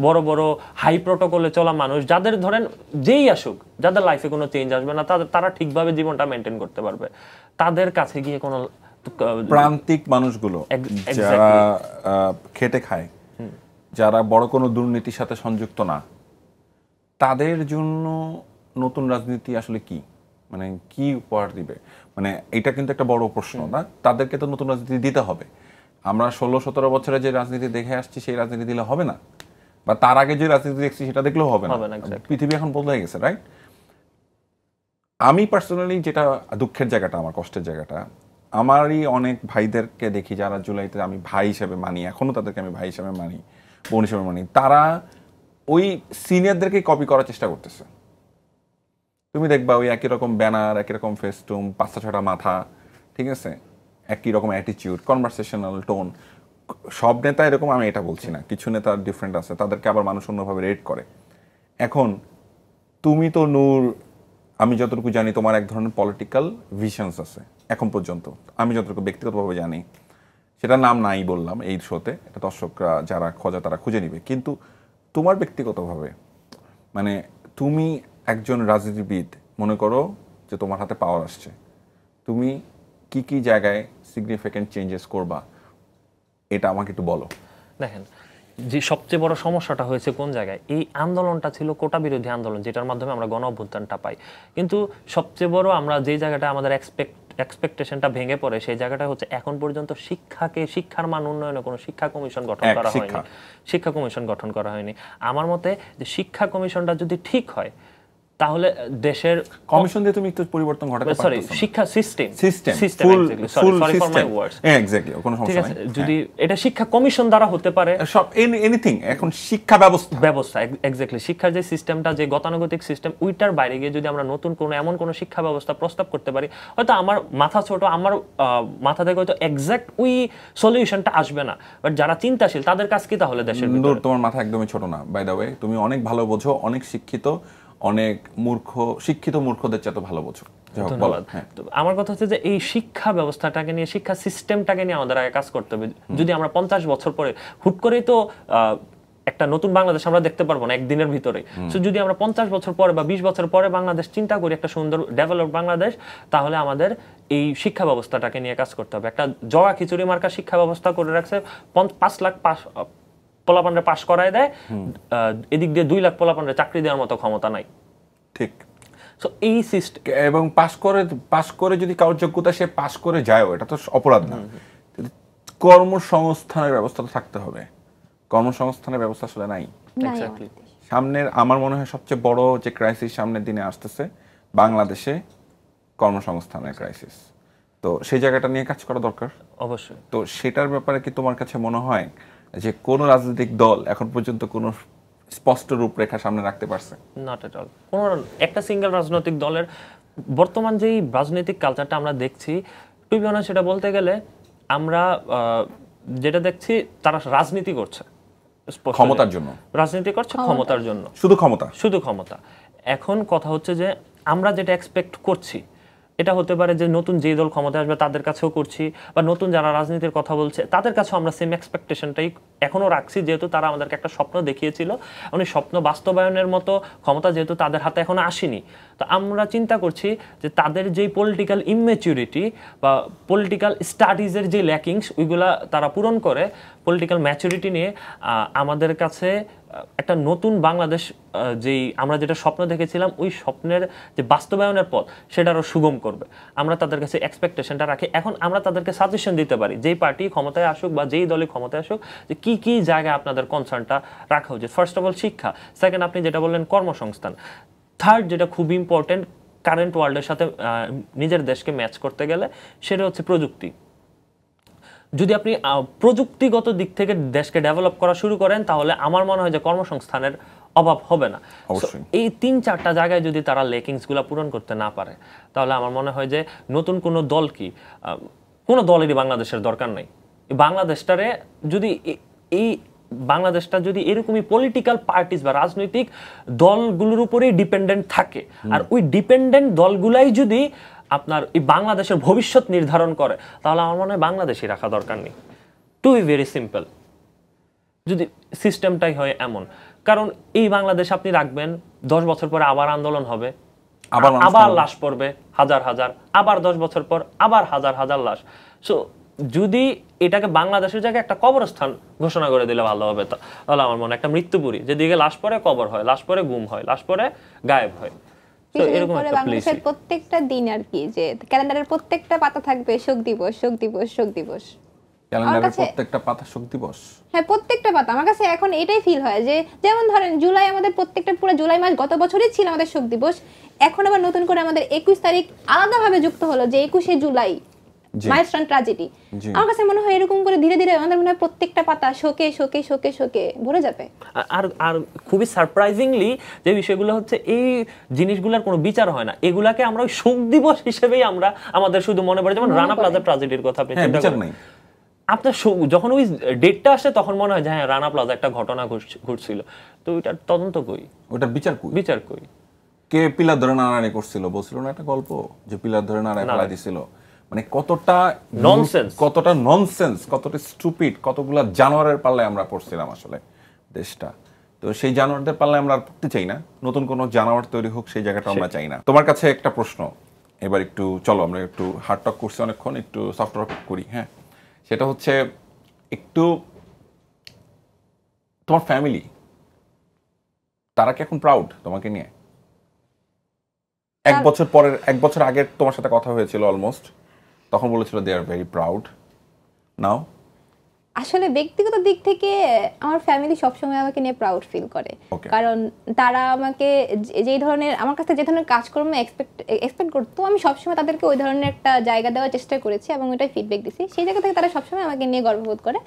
বড় বড় হাই প্রোটোকলে চলা মানুষ, যাদের ধরেন যেই আসুক, যাদের লাইফে কোনো চেঞ্জ আসবে না, তারা ঠিকভাবে জীবনটা মেনটেন করতে পারবে, তাদের কাছে গিয়ে কোনো প্রান্তিক মানুষগুলো যারা খেটে খায়, যারা বড় কোনো দুর্নীতির সাথে সংযুক্ত না, তাদের জন্য নতুন রাজনীতি আসলে কি, মানে কি উপহার দিবে? মানে এটা কিন্তু একটা বড় প্রশ্ন না, তাদেরকে তো নতুন রাজনীতি দিতে হবে। আমরা 16-17 বছরে যে রাজনীতি দেখে আসছি সেই রাজনীতি দিলে হবে না, বা তার আগে যে রাজনীতি দেখছি সেটা দেখলেও হবে না। পৃথিবী এখন বদলে গেছে, রাইট? আমি পার্সোনালি যেটা দুঃখের জায়গাটা, আমার কষ্টের জায়গাটা, আমারই অনেক ভাইদেরকে দেখি যারা জুলাইতে আমি ভাই হিসেবে মানি, এখনো তাদেরকে আমি ভাই হিসেবে মানি, বোন হিসেবে মানি, তারা ওই সিনিয়রদেরকে কপি করার চেষ্টা করতেছে। তুমি দেখবা ওই একই রকম ব্যানার, একই রকম ফেস্টুম, 5-6টা মাথা, ঠিক আছে, একই রকম অ্যাটিটিউড, কনভারসেশনাল টোন। সব নেতা এরকম আমি এটা বলছি না, কিছু নেতা ডিফারেন্ট আছে, তাদেরকে আবার মানুষ অন্যভাবে রেট করে। এখন তুমি তো নূর, আমি যতটুকু জানি তোমার এক ধরনের পলিটিক্যাল ভিশনস আছে এখন পর্যন্ত, আমি যতটুকু ব্যক্তিগতভাবে জানি, সেটা নাম নাই বললাম এই শোতে, এটা দর্শকরা যারা খোঁজা তারা খুঁজে নিবে। কিন্তু তোমার ব্যক্তিগতভাবে, মানে তুমি একজন রাজনীতিবিদ, মনে করো যে তোমার হাতে পাওয়ার আসছে, তুমি কি কি জায়গায় সিগনিফিক্যান্ট চেঞ্জেস করবা, এটা আমাকে একটু বলো। দেখেন, যে সবচেয়ে বড় সমস্যাটা হয়েছে কোন জায়গায়, এই আন্দোলনটা ছিল কোটা বিরোধী আন্দোলন, যেটার মাধ্যমে আমরা গণ অভ্যুত্থানটা পাই। কিন্তু সবচেয়ে বড় আমরা যে জায়গাটা আমাদের এক্সপেকটেশনটা ভেঙে পড়ে, সেই জায়গাটা হচ্ছে এখন পর্যন্ত শিক্ষার মান উন্নয়নে কোনো শিক্ষা কমিশন গঠন করা হয়নি। আমার মতে যে শিক্ষা কমিশনটা যদি ঠিক হয়, তাহলে দেশের কমিশন দিয়ে তুমি একটু পরিবর্তন ঘটাতে পারছো সরি শিক্ষা system system full sorry for my system words exactly কোনো ঠিক সমস্যা আছে নাই যদি এটা শিক্ষা কমিশন দ্বারা হতে পারে সব এনিথিং এখন শিক্ষা ব্যবস্থা এক্স্যাক্টলি শিক্ষার যে সিস্টেমটা যে গতানুগতিক সিস্টেম ওইটার বাইরে গিয়ে যদি আমরা নতুন কোনো এমন কোনো শিক্ষা ব্যবস্থা প্রস্তাব করতে পারি হয়তো আমার মাথা ছোট আমার মাথা থেকে হয়তো এক্স্যাক্ট ওই সলিউশনটা আসবে না বাট যারা চিন্তাশীল তাদের কাজ কি তাহলে দেশের নূর তোমার মাথা একদমই ছোট না বাই দ্য ওয়ে তুমি অনেক ভালো বোঝো অনেক শিক্ষিত অনেক মূর্খ শিক্ষিত মূর্খদের চেয়ে তো ভালো বোঝো ধন্যবাদ আমার কথা হচ্ছে যে এই শিক্ষা ব্যবস্থাটাকে নিয়ে শিক্ষা সিস্টেমটাকে নিয়ে আমাদের আগে কাজ করতে হবে যদি আমরা 50 বছর পরে হুট করেই তো একটা নতুন বাংলাদেশ আমরা দেখতে পারবো না একদিনের ভিতরে সো যদি আমরা 50 বছর পরে বা 20 বছর পরে বাংলাদেশ চিন্তা করি একটা সুন্দর ডেভেলপ বাংলাদেশ তাহলে আমাদের এই শিক্ষা ব্যবস্থাটাকে নিয়ে কাজ করতে হবে একটা জগা খিচুড়ি মার্কা শিক্ষা ব্যবস্থা করে রাখছে 5 লাখ পোলাপানরে পাস করায় দেয় এদিক দিয়ে 2 লাখ পোলাপানরে চাকরি দেওয়ার মতো ক্ষমতা নাই ঠিক সো এই সিস্টেম এবং পাস করে যদি কারোর যোগ্যতা সে পাস করে যায় এটা তো অপরাধ না কর্মসংস্থানের ব্যবস্থা তো থাকতে হবে কর্মসংস্থানের ব্যবস্থা আসলে নাই এক্স্যাক্টলি সামনের আমার মনে হয় সবচেয়ে বড় যে ক্রাইসিস সামনের দিনে আসতেছে বাংলাদেশে কর্মসংস্থানের ক্রাইসিস তো সেই জায়গাটা নিয়ে কাজ করা দরকার অবশ্যই তো সেটার ব্যাপারে কি তোমার কাছে মনে হয় যে কোন রাজনৈতিক দল এখন পর্যন্ত কোনো স্পষ্ট রূপরেখা সামনে রাখতে পারছে নট এট অল কোন একটা সিঙ্গেল রাজনৈতিক দলের বর্তমান যেই রাজনৈতিক কালচারটা আমরা দেখছি টু বি অনেস্ট সেটা বলতে গেলে আমরা যেটা দেখছি তারা রাজনীতি করছে ক্ষমতার জন্য রাজনীতি করছে ক্ষমতার জন্য শুধু ক্ষমতা এখন কথা হচ্ছে যে আমরা যেটা এক্সপেক্ট করছি এটা হতে পারে যে নতুন যে দল ক্ষমতায় আসবে তাদের কাছেও করছি বা নতুন যারা রাজনীতির কথা বলছে তাদের কাছেও আমরা সেম এক্সপেকটেশনটাই এখনো রাখছি যেহেতু তারা আমাদেরকে একটা স্বপ্ন দেখিয়েছিল উনি স্বপ্ন বাস্তবায়নের মতো ক্ষমতা যেহেতু তাদের হাতে এখনো আসেনি তো আমরা চিন্তা করছি যে তাদের যেই পলিটিক্যাল ইমম্যাচুরিটি বা পলিটিক্যাল স্টাডিজের যে ল্যাকিংস ওইগুলা তারা পূরণ করে পলিটিক্যাল ম্যাচুরিটি নিয়ে আমাদের কাছে একটা নতুন বাংলাদেশ যেই আমরা যেটা স্বপ্ন দেখেছিলাম ওই স্বপ্নের যে বাস্তবায়নের পথ সেটা আরও সুগম করবে আমরা তাদের কাছে এক্সপেকটেশনটা রাখি এখন আমরা তাদেরকে সাজেশন দিতে পারি যেই পার্টি ক্ষমতায় আসুক বা যেই দলই ক্ষমতায় আসুক যে কি কি জায়গায় আপনাদের কনসার্নটা রাখা উচিত ফার্স্ট অফ অল শিক্ষা সেকেন্ড আপনি যেটা বললেন কর্মসংস্থান থার্ড যেটা খুব ইম্পর্টেন্ট কারেন্ট ওয়ার্ল্ডের সাথে নিজের দেশকে ম্যাচ করতে গেলে সেটা হচ্ছে প্রযুক্তি যদি আপনি প্রযুক্তিগত দিক থেকে দেশকে ডেভেলপ করা শুরু করেন তাহলে আমার মনে হয় যে কর্মসংস্থানের অভাব হবে না এই 3-4টা জায়গায় যদি তারা লেকিংসগুলো পূরণ করতে না পারে তাহলে আমার মনে হয় যে নতুন কোনো দল কি কোনো দলেরই বাংলাদেশের দরকার নাই বাংলাদেশটারে যদি এই বাংলাদেশটা যদি এরকমই পলিটিক্যাল পার্টিস বা রাজনৈতিক দলগুলোর উপরেই ডিপেন্ডেন্ট থাকে আর ওই ডিপেন্ডেন্ট দলগুলাই যদি আপনার এই বাংলাদেশের ভবিষ্যৎ নির্ধারণ করে তাহলে আমার মনে হয় বাংলাদেশই রাখা দরকার নেই টু বি ভেরি সিম্পল যদি সিস্টেমটাই হয় এমন কারণ এই বাংলাদেশ আপনি রাখবেন 10 বছর পরে আবার আন্দোলন হবে আবার লাশ পড়বে হাজার হাজার আবার 10 বছর পর আবার হাজার হাজার লাশ সো যদি এটাকে বাংলাদেশের জায়গায় একটা কবরস্থান ঘোষণা করে দিলে ভালো হবে তাহলে আমার মনে একটা মৃত্যুপুরী যেদিকে লাশ পরে কবর হয় লাশ পরে গুম হয় লাশ পরে গায়েব হয় বাংলাদেশের প্রত্যেকটা দিন আর কি যে ক্যালেন্ডারের প্রত্যেকটা পাতা থাকবে শোক দিবস শোক দিবস শোক দিবস ক্যালেন্ডারের প্রত্যেকটা পাতা শোক দিবস হ্যাঁ প্রত্যেকটা পাতা আমার কাছে এখন এটাই ফিল হয় যে যেমন ধরেন জুলাই আমাদের প্রত্যেকটা পুরো জুলাই মাস গত বছরই ছিল আমাদের শোক দিবস এখন আবার নতুন করে আমাদের 21 তারিখ আলাদাভাবে যুক্ত হলো যে 21শে জুলাই মাইলস্টোন ট্র্যাজেডি আমার কাছে মনে হয় এরকম করে ধীরে ধীরে আমাদের মনে হয় প্রত্যেকটা পাতা শোকে শোকে শোকে শোকে ভরে যাবে আর খুবই সারপ্রাইজিংলি যে বিষয়গুলো হচ্ছে এই জিনিসগুলোর কোনো বিচার হয় না এগুলাকে আমরা ওই শোক দিবস হিসেবেই আমরা আমাদের শুধু মনে পড়ে যেমন রানা প্লাজা ট্র্যাজেডির কথা আপনি চিন্তা করেন আপনার যখন ওই ডেটটা আসে তখন মনে হয় যে হ্যাঁ রানা প্লাজা একটা ঘটনা ঘটছিল তো ওইটার তদন্ত কই ওটার বিচার কই কে পিলার ধরে নাড়ানি করছিল বলছিল না একটা গল্প যে পিলার ধরে নাড়ায় ফেলা দিছিল মানে কতটা ননসেন্স কতটা স্টুপিড কতগুলা জানোয়ারের পাল্লায় আমরা পড়ছিলাম আসলে দেশটা তো সেই জানোয়ারদের পাল্লায় আমরা আর পড়তে চাই না নতুন কোনো জানোয়ার তৈরি হোক সেই জায়গাটা আমরা চাই না তোমার কাছে একটা প্রশ্ন এবার একটু চলো আমরা একটু হার্ড টক করছি অনেকক্ষণ একটু সফট টক করি হ্যাঁ সেটা হচ্ছে একটু তোমার ফ্যামিলি তারা কি এখন প্রাউড তোমাকে নিয়ে 1 বছর আগে তোমার সাথে কথা হয়েছিল অলমোস্ট তখন বলেছিল দে আর ভেরি প্রাউড নাও আসলে ব্যক্তিগত দিক থেকে আমার ফ্যামিলি সবসময় আমাকে নিয়ে প্রাউড ফিল করে, কারণ তারা আমাকে যেই ধরনের আমার কাছে যে ধরনের কাজকর্ম এক্সপেক্ট করতো আমি সবসময় তাদেরকে ওই ধরনের একটা জায়গা দেওয়ার চেষ্টা করেছি এবং ওইটাই ফিডব্যাক দিছি। সেই জায়গা থেকে তারা সবসময় আমাকে নিয়ে গর্ববোধ করে।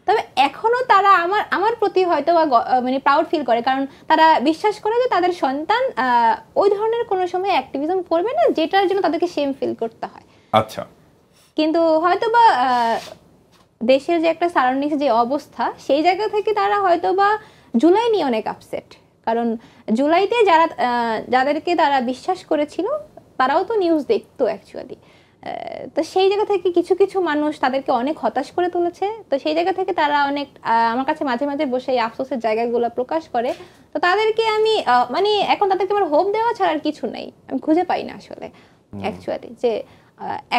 তবে এখনো তারা আমার প্রতি হয়তো বা মানে প্রাউড ফিল করে, কারণ তারা বিশ্বাস করে যে তাদের সন্তান ওই ধরনের কোনো সময় অ্যাক্টিভিজম করবে না যেটার জন্য তাদেরকে শেম ফিল করতে হয়। আচ্ছা, কিন্তু হয়তো বা দেশের যে একটা সারাউন্ডিংস যে অবস্থা সেই জায়গা থেকে তারা হয়তো বা জুলাই নিয়ে অনেক আপসেট, কারণ জুলাইতে যাদেরকে তারা বিশ্বাস করেছিল তারাও তো নিউজ দেখতো অ্যাকচুয়ালি। তো সেই জায়গা থেকে কিছু কিছু মানুষ তাদেরকে অনেক হতাশ করে তুলেছে। তো সেই জায়গা থেকে তারা অনেক আমার কাছে মাঝে মাঝে বসে এই আফসোসের জায়গাগুলো প্রকাশ করে। তো তাদেরকে আমি মানে এখন তাদেরকে আমার হোপ দেওয়া ছাড়া আর কিছু নাই, আমি খুঁজে পাই না আসলে অ্যাকচুয়ালি। যে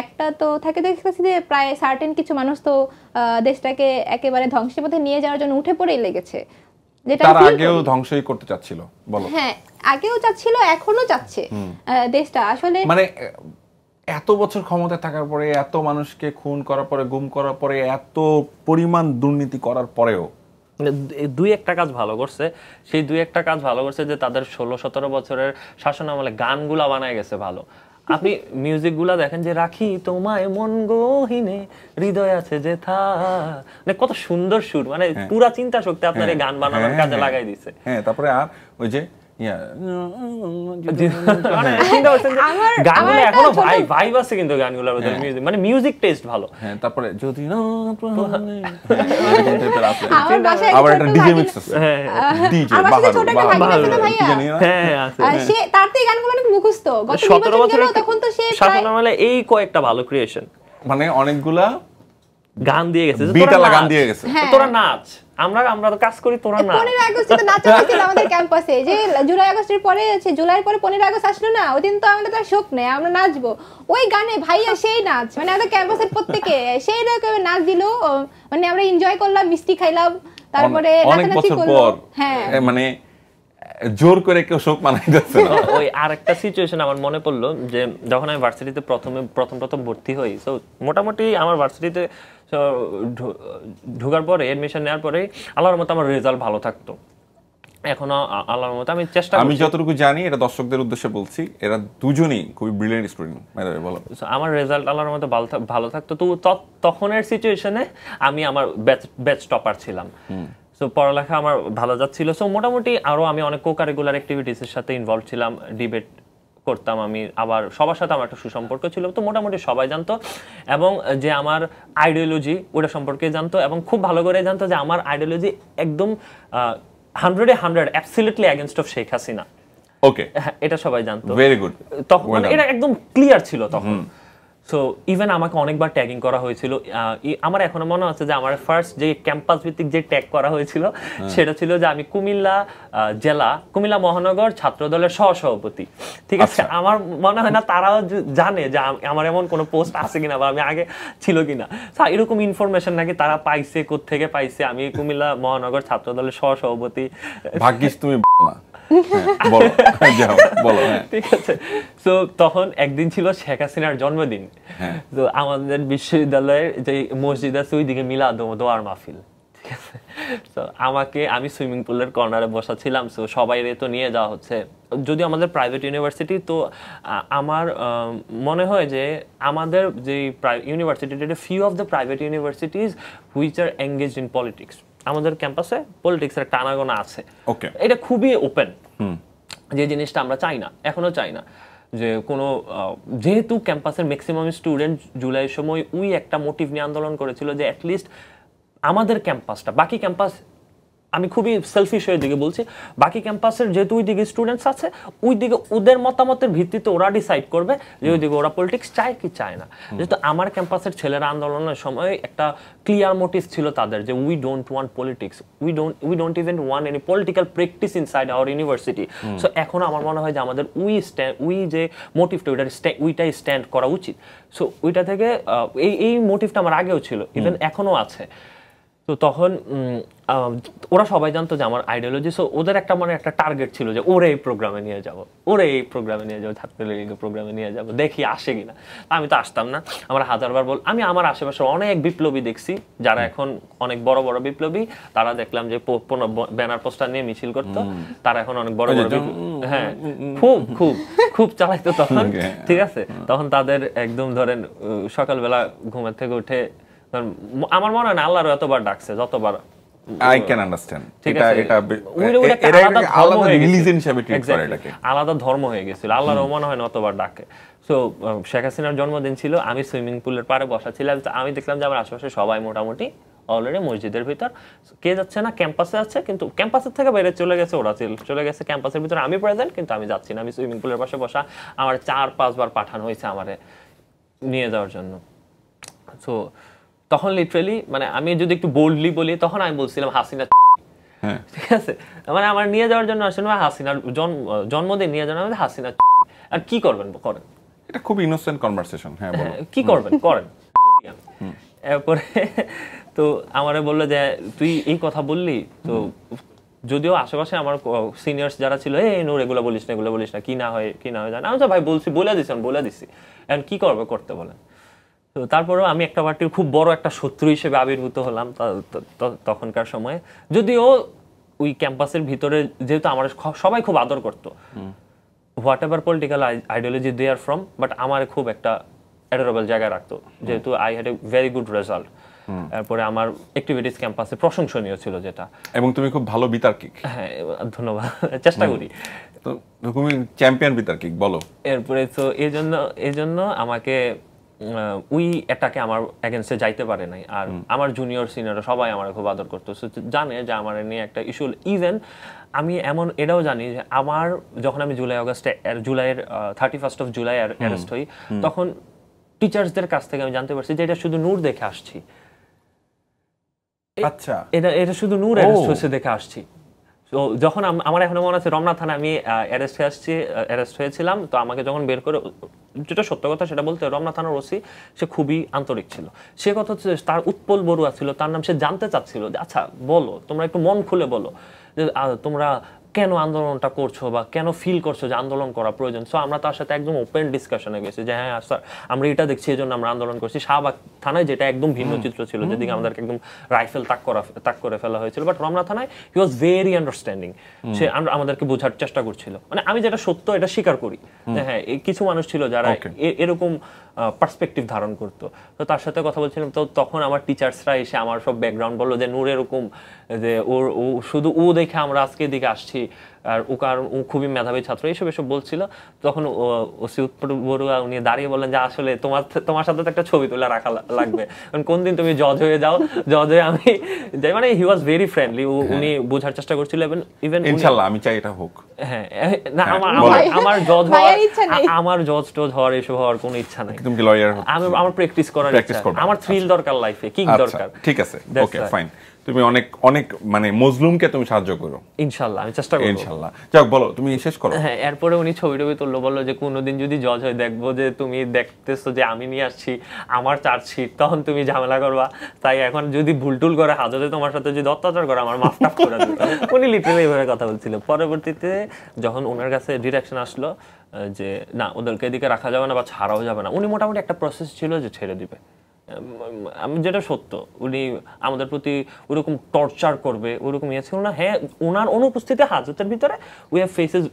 একটা তো থাকে দেখতেছি যে প্রায় সার্টেন কিছু মানুষ তো দেশটাকে একেবারে ধ্বংসের পথে নিয়ে যাওয়ার জন্য উঠে পড়েই লেগেছে, যেটা তার আগেও ধ্বংসই করতে চাচ্ছিল। বলো। হ্যাঁ, আগেও চাচ্ছিল, এখনো চাচ্ছে দেশটা আসলে। মানে এত বছর ক্ষমতায় থাকার পরে, এত মানুষকে খুন করার পরে, গুম করার পরে, এত পরিমাণ দুর্নীতি করার পরেও দুই একটা কাজ ভালো করছে। সেই দুই একটা কাজ ভালো করছে যে তাদের 16-17 বছরের শাসন আমলে গানগুলা বানায় গেছে ভালো। আপনি মিউজিক গুলা দেখেন যে রাখি তোমায় মন গহীনে হৃদয় আছে যে থা, মানে কত সুন্দর সুর, মানে পুরা চিন্তা শক্তি আপনার এই গান বানানোর কাজে লাগাই দিছে। হ্যাঁ, তারপরে আর ওই যে গানগুলো এখনো ভাইব আছে, কিন্তু গানগুলোর ভিতরে মিউজিক মানে মিউজিক টেস্ট ভালো। হ্যাঁ, তারপরে যদি না আবার একটা ডিজে মিক্স আছে, ডিজে সে তার তো গানগুলো অনেক মুখস্থ, গত 17 বছরের তখন তো সে শাসন আমলে এই কয়েকটা ভালো ক্রিয়েশন, মানে অনেকগুলা গান দিয়ে গেছে, বিটালা গান দিয়ে গেছে, তোরা নাচ, আমরা তো কাজ করি, তোরা নাচ। 15 আগস্টে তো নাচ হয়েছিল আমাদের ক্যাম্পাসে, যে জুলাই আগস্টের পরে আছে, জুলাইয়ের পরে 15 আগস্ট আসলো না, ওই দিন তো আমাদের তো শোক নেই, আমরা নাচবো ওই গানে, ভাইয়া সেই নাচ, মানে আমাদের ক্যাম্পাসের প্রত্যেকে সেই রকম নাচ দিল, মানে আমরা এনজয় করলাম, মিষ্টি খাইলাম, তারপরে নাচানাচি করলাম। হ্যাঁ, মানে জোর করে কেউ শোক মানাই যাচ্ছে না। ওই আরেকটা সিচুয়েশন আমার মনে পড়লো, যে যখন আমি ভার্সিটিতে প্রথম ভর্তি হই, সো মোটামুটি আমার ভার্সিটিতে ঢোকার পরে, এডমিশন নেওয়ার পরে আল্লাহর মতো আমার রেজাল্ট ভালো থাকতো। এখনো আল্লাহর মতো আমি চেষ্টা, আমি যতটুকু জানি, এটা দর্শকদের উদ্দেশ্যে বলছি, এরা দুজনই খুবই ব্রিলিয়েন্ট স্টুডেন্ট। বলো। আমার রেজাল্ট আল্লাহর মতো ভালো থাকতো, তো তখনের সিচুয়েশনে আমি আমার ব্যাচ টপার ছিলাম। সো পড়ালেখা আমার ভালো যাচ্ছিল। সো মোটামুটি আরো আমি অনেক কো-কারিকুলার অ্যাক্টিভিটিসের সাথে ইনভলভ ছিলাম, ডিবেট করতাম আমি, আবার সবার সাথে আমার একটা সুসম্পর্ক ছিল, তো মোটামুটি সবাই জানতো। এবং যে আমার আইডিওলজি ওটা সম্পর্কে জানতো, এবং খুব ভালো করে জানতো যে আমার আইডিওলজি একদম 100 absolutely against of Sheikh Hasina. Okay, এটা সবাই জানতো। Very good. তখন এটা একদম ক্লিয়ার ছিল তখন। সো ইভেন আমাকে অনেকবার ট্যাগিং করা হয়েছিল। আমার এখনো মনে আছে যে আমার ফার্স্ট যে ক্যাম্পাস ভিত্তিক যে ট্যাগ করা হয়েছিল সেটা ছিল যে আমি কুমিল্লা মহানগর ছাত্র দলের সহসভাপতি। ঠিক আছে, আমার মনে হয় না তারাও জানে যে আমার এমন কোনো পোস্ট আছে কিনা বা আমি আগে ছিল কিনা। এরকম ইনফরমেশন নাকি তারা পাইছে, কোত্থেকে পাইছে আমি কুমিল্লা মহানগর ছাত্র দলের সহসভাপতি। ভাগ্যিস তুমি ঠিক আছে। তো তখন একদিন ছিল শেখ হাসিনার জন্মদিন। তো আমাদের বিশ্ববিদ্যালয়ের যে মসজিদ আছে ওইদিকে মিলাদ দোয়ার মাহফিল। ঠিক আছে, তো আমি সুইমিং পুলের কর্নারে বসা ছিলাম। সো সবাই তো নিয়ে যাওয়া হচ্ছে, যদি আমাদের প্রাইভেট ইউনিভার্সিটি। তো আমার মনে হয় যে আমাদের যে university, few of the private universities which are engaged in politics, আমাদের ক্যাম্পাসে পলিটিক্সের টানাগোনা আছে। এটা খুবই ওপেন, যে জিনিসটা আমরা চাই না, এখনো চাই না। যে কোনো যেহেতু ক্যাম্পাসের ম্যাক্সিমাম স্টুডেন্ট জুলাইয়ের সময় একটা মোটিভ নিয়ে আন্দোলন করেছিল যে অ্যাটলিস্ট আমাদের ক্যাম্পাসটা, বাকি ক্যাম্পাস আমি খুবই সেলফিশ হয়ে দিকে বলছি, বাকি ক্যাম্পাসের যেহেতু ওই দিকে স্টুডেন্টস আছে, ওই দিকে ওদের মতামতের ভিত্তিতে ওরা ডিসাইড করবে যে ওই দিকে ওরা পলিটিক্স চায় কি চায় না। যেহেতু আমার ক্যাম্পাসের ছেলেরা আন্দোলনের সময় একটা ক্লিয়ার মোটিভ ছিল তাদের, যে we don't want politics, we don't even want any political practice inside hour university. So এখন আমার মনে হয় যে আমাদের উই যে মোটিভটা ওইটাই স্ট্যান্ড করা উচিত। সো ওইটা থেকে এই মোটিভটা আমার আগেও ছিল, ইভেন এখনো আছে। তো তখন ওরা সবাই জানতো যে আমার আইডিওলজি, সো ওদের একটা মানে একটা টার্গেট ছিল যে ওরে এই প্রোগ্রামে নিয়ে যাব, ওরে এই প্রোগ্রামে নিয়ে যাবো, ছাত্রলীগের প্রোগ্রামে নিয়ে যাব, দেখি আসে কিনা। আমি তো আসতাম না, আমার হাজারবার আমি আমার আশেপাশে অনেক বিপ্লবী দেখছি যারা এখন অনেক বড় বড় বিপ্লবী, তারা দেখলাম যে ব্যানার পোস্টার নিয়ে মিছিল করতো, তারা এখন অনেক বড় বড়, হ্যাঁ খুব খুব খুব চালাইতো তখন, ঠিক আছে। তখন তাদের একদম ধরেন সকালবেলা ঘুমের থেকে উঠে, আমার মনে হয় না আল্লাহর এতবার ডাকছে যতবার আই ক্যান আন্ডারস্ট্যান্ড, আলাদা ধর্ম হয়ে গেছিল, আল্লাহর মনে হয় না অতবার ডাকে। সো শেখ হাসিনার জন্মদিন ছিল, আমি সুইমিং পুলের পাড়ে বসা ছিলাম, আমি দেখলাম যে আমার আশেপাশে সবাই মোটামুটি অলরেডি মসজিদের ভিতর, কে যাচ্ছে না ক্যাম্পাসে আছে, কিন্তু ক্যাম্পাসের থেকে বাইরে চলে গেছে, ওরা চলে গেছে ক্যাম্পাসের ভিতরে, আমি প্রেজেন্ট কিন্তু আমি যাচ্ছি না, আমি সুইমিং পুলের পাশে বসা। আমার 4-5 বার পাঠানো হয়েছে আমারে নিয়ে যাওয়ার জন্য। সো তখন লিটারেলি মানে আমি যদি একটু বোল্ডলি বলি, তখন আমি বলছিলাম হাসিনা, ঠিক আছে, মানে আমার নিয়ে যাওয়ার জন্য আসলে হাসিনার জন্মদিন নিয়ে যাওয়ার মধ্যে হাসিনা, আর কি করবেন করেন, এটা খুব ইনোসেন্ট কনভারসেশন, হ্যাঁ কি করবেন করেন। এরপরে তো আমারে বললো যে তুই এই কথা বললি, তো যদিও আশেপাশে আমার সিনিয়র্স যারা ছিল, এই নূর এগুলো বলিস না, এগুলো বলিস না, কি না হয় জানা, আমি তো ভাই বলছি, বলে দিছি, এখন কি করবে করতে বলেন। তো তারপরেও আমি একটা পার্টির খুব বড় একটা শত্রু হিসেবে আবির্ভূত হলাম তখনকার সময়ে, যদিও ওই ক্যাম্পাসের ভিতরে যেহেতু আমার সবাই খুব আদর করতো, whatever political ideology they are from, but আমার খুব একটা অ্যাডোরেবল জায়গায় রাখতো, যেহেতু I had a very good result. তারপরে আমার অ্যাক্টিভিটিস ক্যাম্পাসে প্রশংসনীয় ছিল যেটা, এবং তুমি খুব ভালো বিতার্কিক। হ্যাঁ ধন্যবাদ, চেষ্টা করি। তো তুমি চ্যাম্পিয়ন বিতার্কিক বলো। এরপরে তো এই জন্য আমাকে ওই এটাকে আমার এগেনস্টে যাইতে পারে নাই, আর আমার জুনিয়র সিনিয়র সবাই আমার খুব আদর করতো, জানে যে আমার নিয়ে একটা ইস্যু। ইভেন আমি এটাও জানি যে আমার যখন আমি জুলাইয়ের 31st of জুলাই অ্যারেস্ট হই, তখন টিচার্সদের কাছ থেকে আমি জানতে পারছি যে এটা শুধু নূর দেখে আসছি, আচ্ছা এটা শুধু নূর অ্যারেস্ট হয়েছে দেখে আসছি। তো যখন আমার এখনো মনে আছে রমনা থানায় আমি অ্যারেস্ট হয়েছিলাম, তো আমাকে যখন বের করে, যেটা সত্য কথা সেটা বলতে, রমনা থানার ওসি সে খুবই আন্তরিক ছিল, সে কথা হচ্ছে তার উৎপল বড়ুয়া ছিল তার নাম, সে জানতে চাচ্ছিল যে আচ্ছা বলো, তোমরা একটু মন খুলে বলো যে তোমরা কেন আন্দোলনটা করছো বা কেন ফিল করছো যে আন্দোলন করা প্রয়োজন। সো আমরা তার সাথে একদম ওপেন ডিসকাশনে গেছি যে হ্যাঁ স্যার আমরা এটা দেখছি, এই জন্য আমরা আন্দোলন করছি। শাহবাগ থানায় যেটা একদম ভিন্ন চিত্র ছিল, যেদিকে আমাদেরকে একদম রাইফেল তাক করে ফেলা হয়েছিল, বাট রমনা থানায় হি ওয়াজ ভেরি আন্ডারস্ট্যান্ডিং, সে আমাদেরকে বোঝার চেষ্টা করছিল। মানে আমি যেটা সত্য এটা স্বীকার করি, হ্যাঁ কিছু মানুষ ছিল যারা এরকম পার্সপেক্টিভ ধারণ করতো। তো তার সাথে কথা বলছিলাম, তো তখন আমার টিচার্সরা এসে আমার সব ব্যাকগ্রাউন্ড বললো যে নূর এরকম, যে ও শুধু ও দেখে আমরা আজকে এদিকে আসছি, আর ও খুবই মেধাবী ছাত্র, এসব বলছিল। তখন ওসি উৎপল বড়ুয়া উনি দাঁড়িয়ে বললেন যে আসলে তোমার সাথে তো একটা ছবি তুলে রাখা লাগবে, কারণ কোন দিন তুমি জজ হয়ে যাও, জজ হয়ে আমি যাই। মানে হি ওয়াজ ভেরি ফ্রেন্ডলি, উনি বোঝার চেষ্টা করছিল। ইভেন ইনশাআল্লাহ আমি চাই এটা হোক। হ্যাঁ না, আমার জজ টজ হওয়ার এসব হওয়ার কোনো ইচ্ছা নাই। তুমি কি লয়ার? আমার প্র্যাকটিস করার ইচ্ছা, আমার থ্রিল দরকার লাইফে, কিক দরকার। ঠিক আছে, ওকে ফাইন। তুমি অনেক অনেক মানে মজলুমকে তুমি সাহায্য করো ইনশাআল্লাহ, আমি চেষ্টা করব ইনশাআল্লাহ। যাক বলো, তুমি শেষ করো। হ্যাঁ, এরপরে উনি ছবি তুললো, বললো যে কোনোদিন যদি জজ হয় দেখবো যে তুমি দেখতেছো যে আমি নিয়ে আসছি আমার চার্জশিট, তখন তুমি ঝামেলা করবা, তাই এখন যদি ভুলটুল করে হাজতে তোমার সাথে যদি অত্যাচার করে আমার মাফ টাফ করে দিবে। উনি লিটারালি এইভাবে কথা বলছিল। পরবর্তীতে যখন ওনার কাছে ডিরেকশন আসলো যে না ওদেরকে এদিকে রাখা যাবে না বা ছাড়াও যাবে না, উনি মোটামুটি একটা প্রসেস ছিল যে ছেড়ে দিবে। আমি যেটা সত্য, উনি আমাদের প্রতি ওরকম টর্চার করবে ওরকম ইয়ে ছিল না। হ্যাঁ, ওনার অনুপস্থিতি হাজতের ভিতরে we have faces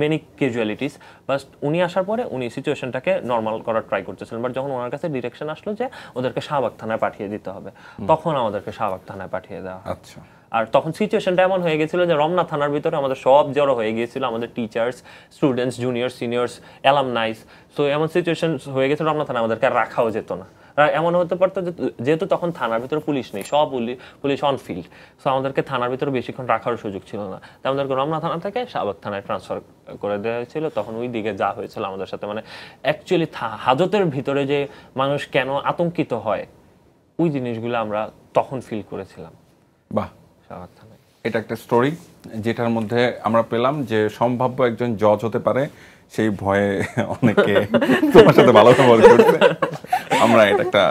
many casualties, but উনি আসার পরে উনি সিচুয়েশনটাকে নর্মাল করার ট্রাই করতেছিলেন। বাট যখন ওনার কাছে ডিরেকশন আসলো যে ওদেরকে শাহবাগ থানায় পাঠিয়ে দিতে হবে, তখন আমাদেরকে শাহবাগ থানায় পাঠিয়ে দেওয়া। আচ্ছা। আর তখন সিচুয়েশনটা এমন হয়ে গেছিল যে রমনা থানার ভিতরে আমাদের সব জড়ো হয়ে গিয়েছিল, আমাদের teachers, students, junior, seniors, alumnis. So এমন সিচুয়েশন হয়ে গেছিল রমনা থানা আমাদেরকে রাখাও যেত না। এমন হতে পারতো যেহেতু তখন থানার ভিতরে পুলিশ নেই, সব পুলিশ অন ফিল্ড, সো আমাদেরকে থানার ভিতরে বেশিক্ষণ রাখার সুযোগ ছিল না। তাই আমাদেরকে রমনা থানা থেকে শাহবাগ থানায় ট্রান্সফার করে দেওয়া হয়েছিল। তখন ওই দিকে যা হয়েছিল আমাদের সাথে, মানে অ্যাকচুয়ালি হাজতের ভিতরে যে মানুষ কেন আতঙ্কিত হয়, ওই জিনিসগুলো আমরা তখন ফিল করেছিলাম। বাহ, শাহবাগ থানায় এটা একটা স্টোরি যেটার মধ্যে আমরা পেলাম যে সম্ভাব্য একজন জজ হতে পারে, সেই ভয়ে অনেকে তোমার সাথে ভালো ব্যবহার করছে। আমরা এটা একটা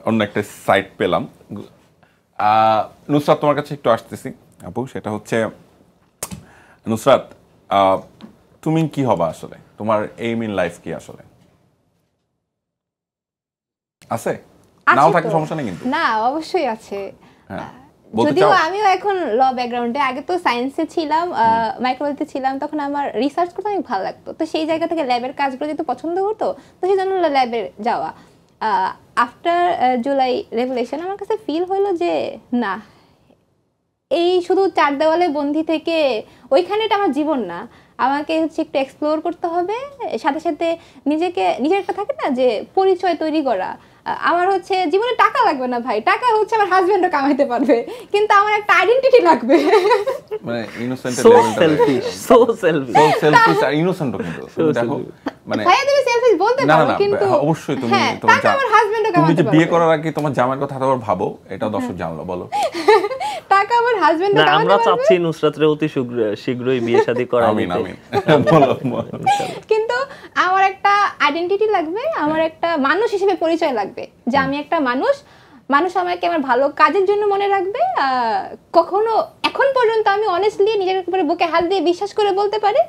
অন্য একটা সাইট পেলাম। নুসরাত তোমার কাছে একটু আসতেছি আপু, সেটা হচ্ছে নুসরাত, তুমি কি হবা আসলে, তোমার এইম ইন লাইফ কি আসলে আছে? নাও থাকলে সমস্যা নেই কিন্তু। না, অবশ্যই আছে। হ্যাঁ, যদিও আমিও এখন ল ব্যাকগ্রাউন্ডে, আগে তো সায়েন্সে ছিলাম, মাইক্রোবায়োলজিতে ছিলাম, তখন আমার রিসার্চ করতে অনেক ভালো লাগতো, তো সেই জায়গা থেকে ল্যাবের কাজগুলো যেহেতু পছন্দ হতো, তো সেই জন্য ল্যাবে যাওয়া। আফটার জুলাই রেভলিউশন আমার কাছে ফিল হলো যে না, এই শুধু চার দেওয়ালে বন্দি থেকে ওইখানে এটা আমার জীবন না, আমাকে হচ্ছে একটু এক্সপ্লোর করতে হবে, সাথে সাথে নিজের একটা থাকে না যে পরিচয় তৈরি করা। আমার হচ্ছে জীবনে টাকা লাগবে না ভাই, টাকা হচ্ছে আমার হাজবেন্ডও কামাইতে পারবে, কিন্তু আমার একটা আইডেন্টিটি লাগবে। মানে innocent so selfish, so selfish, so selfish আর ইনোসেন্ট কিন্তু দেখো, মানে ভাইয়া তুমি সেলফিশ বলতে না পারো, না কিন্তু অবশ্যই তুমি তোমার আমার হাজবেন্ডও তুমি কামাইতে যে পারবে। বিয়ে করার আগে তোমার জামাইয়ের কথা আবার ভাবো, এটাও দর্শক জানলো, বলো। টাকা আমার হাজবেন্ডও না, কামাইতে আমরা পারবে, চাচ্ছি নুসরাতের অতি শীঘ্রই বিয়ে শাদী করা। আমিন আমিন, বলো। কিন্তু আমার একটা আইডেন্টিটি লাগবে, আমার একটা মানুষ হিসেবে পরিচয় লাগবে, যে আমি একটা মানুষ আমাকে আমার ভালো কাজের জন্য মনে রাখবে। কখনো এখন পর্যন্ত আমি অনেস্টলি নিজের উপরে বুকে হাত দিয়ে বিশ্বাস করে বলতে পারি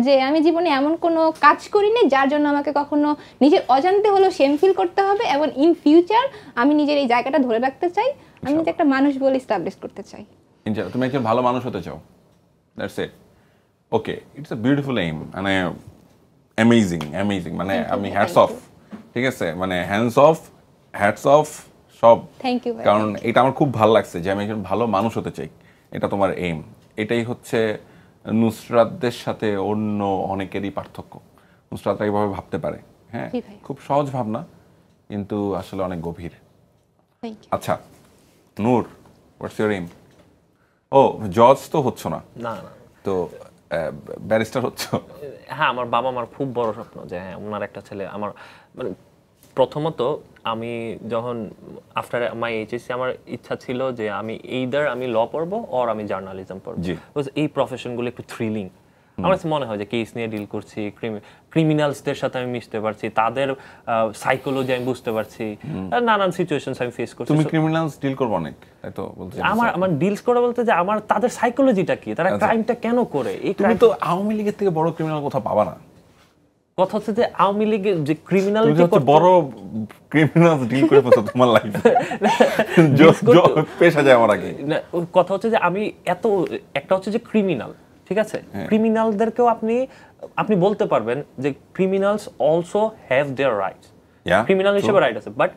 যে আমি জীবনে এমন কোনো কাজ করিনি যার জন্য আমাকে কখনো নিজের অজান্তে হলেও শেম ফিল করতে হবে, এবং ইন ফিউচার আমি নিজের এই জায়গাটা ধরে রাখতে চাই, আমি নিজে একটা মানুষ বলে এস্টাবলিশ করতে চাই। তুমি একজন ভালো মানুষ হতে চাও, that's it. Okay, it's a beautiful aim, মানে অ্যামেজিং অ্যামেজিং, মানে আমি হ্যাটস অফ, ঠিক আছে, মানে হ্যাটস অফ সব। Thank you. কারণ এটা আমার খুব ভালো লাগছে যে আমি একজন ভালো মানুষ হতে চাই, এটা তোমার এইম। এটাই হচ্ছে নুসরাতদের সাথে অন্য অনেকেরই পার্থক্য। নুসরাতরা এইভাবে ভাবতে পারে, হ্যাঁ, খুব সহজ ভাবনা, কিন্তু আসলে অনেক গভীর। আচ্ছা নূর, হোয়াটস ইউর এইম? ও, জজ তো হচ্ছ না, না না, তো ব্যারিস্টার হচ্ছ? হ্যাঁ, আমার বাবা মার খুব বড় স্বপ্ন যে হ্যাঁ ওনার একটা ছেলে। আমার মানে প্রথমত আমি যখন আফটার মাই এইচএসসি আমার ইচ্ছা ছিল যে আমি এইদার আমি ল পড়বো অর আমি জার্নালিজম পড়বো, বিকজ এই প্রফেশনগুলো একটু থ্রিলিং। আমার কাছে মনে হয় যে কেস নিয়ে ডিল করছি, ক্রিমিনালসদের সাথে আমি মিশতে পারছি, তাদের সাইকোলজি আমি বুঝতে পারছি, নানান সিচুয়েশনস আমি ফেস করছি। তুমি ক্রিমিনালস ডিল করবে অনেক, তাই তো বলতে? আমার ডিলস করে বলতে যে আমার তাদের সাইকোলজিটা কি, তারা ক্রাইমটা কেন করে। এই তুমি তো আওয়ামী লীগের থেকে বড় ক্রিমিনাল কোথাও পাবা না। কথা হচ্ছে যে আওয়ামী লীগের যে ক্রিমিনালিটি বড় ক্রিমিনাল ডিল করে ফেলছো তোমার লাইফে, পেশা যায় আমার আগে। কথা হচ্ছে যে আমি একটা হচ্ছে যে ক্রিমিনাল, ঠিক আছে, ক্রিমিনালদেরকেও আপনি বলতে পারবেন যে criminals also have their rights, criminal হিসেবে রাইট আছে, but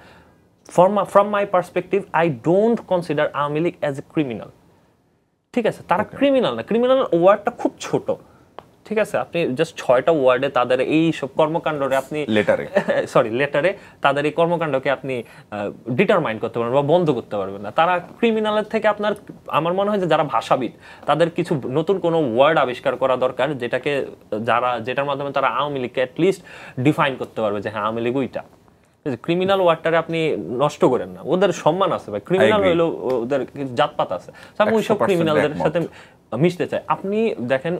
from my perspective I don't consider Awami League as a criminal, ঠিক আছে। তারা ক্রিমিনাল না, ক্রিমিনাল ওয়ার্ডটা খুব ছোট, ঠিক আছে। আপনি জাস্ট 6টা ওয়ার্ডে তাদের এই সব কর্মকাণ্ডরে আপনি লেটারে তাদের এই কর্মকাণ্ডকে আপনি ডিটারমাইন করতে পারবেন বা বন্ধ করতে পারবেন না। তারা ক্রিমিনালের থেকে আমার মনে হয় যে যারা ভাষাবিদ তাদের কিছু নতুন কোনো ওয়ার্ড আবিষ্কার করা দরকার, যেটার মাধ্যমে তারা আওয়ামী লীগকে অ্যাটলিস্ট ডিফাইন করতে পারবে যে হ্যাঁ আওয়ামী লীগ ওইটা। ক্রিমিনাল ওয়ার্ডটারে আপনি নষ্ট করেন না, ওদের সম্মান আছে ভাই, ক্রিমিনাল হইলো ওদের জাতপাত আছে, আমি ওইসব ক্রিমিনালদের সাথে মিশতে চাই। আপনি দেখেন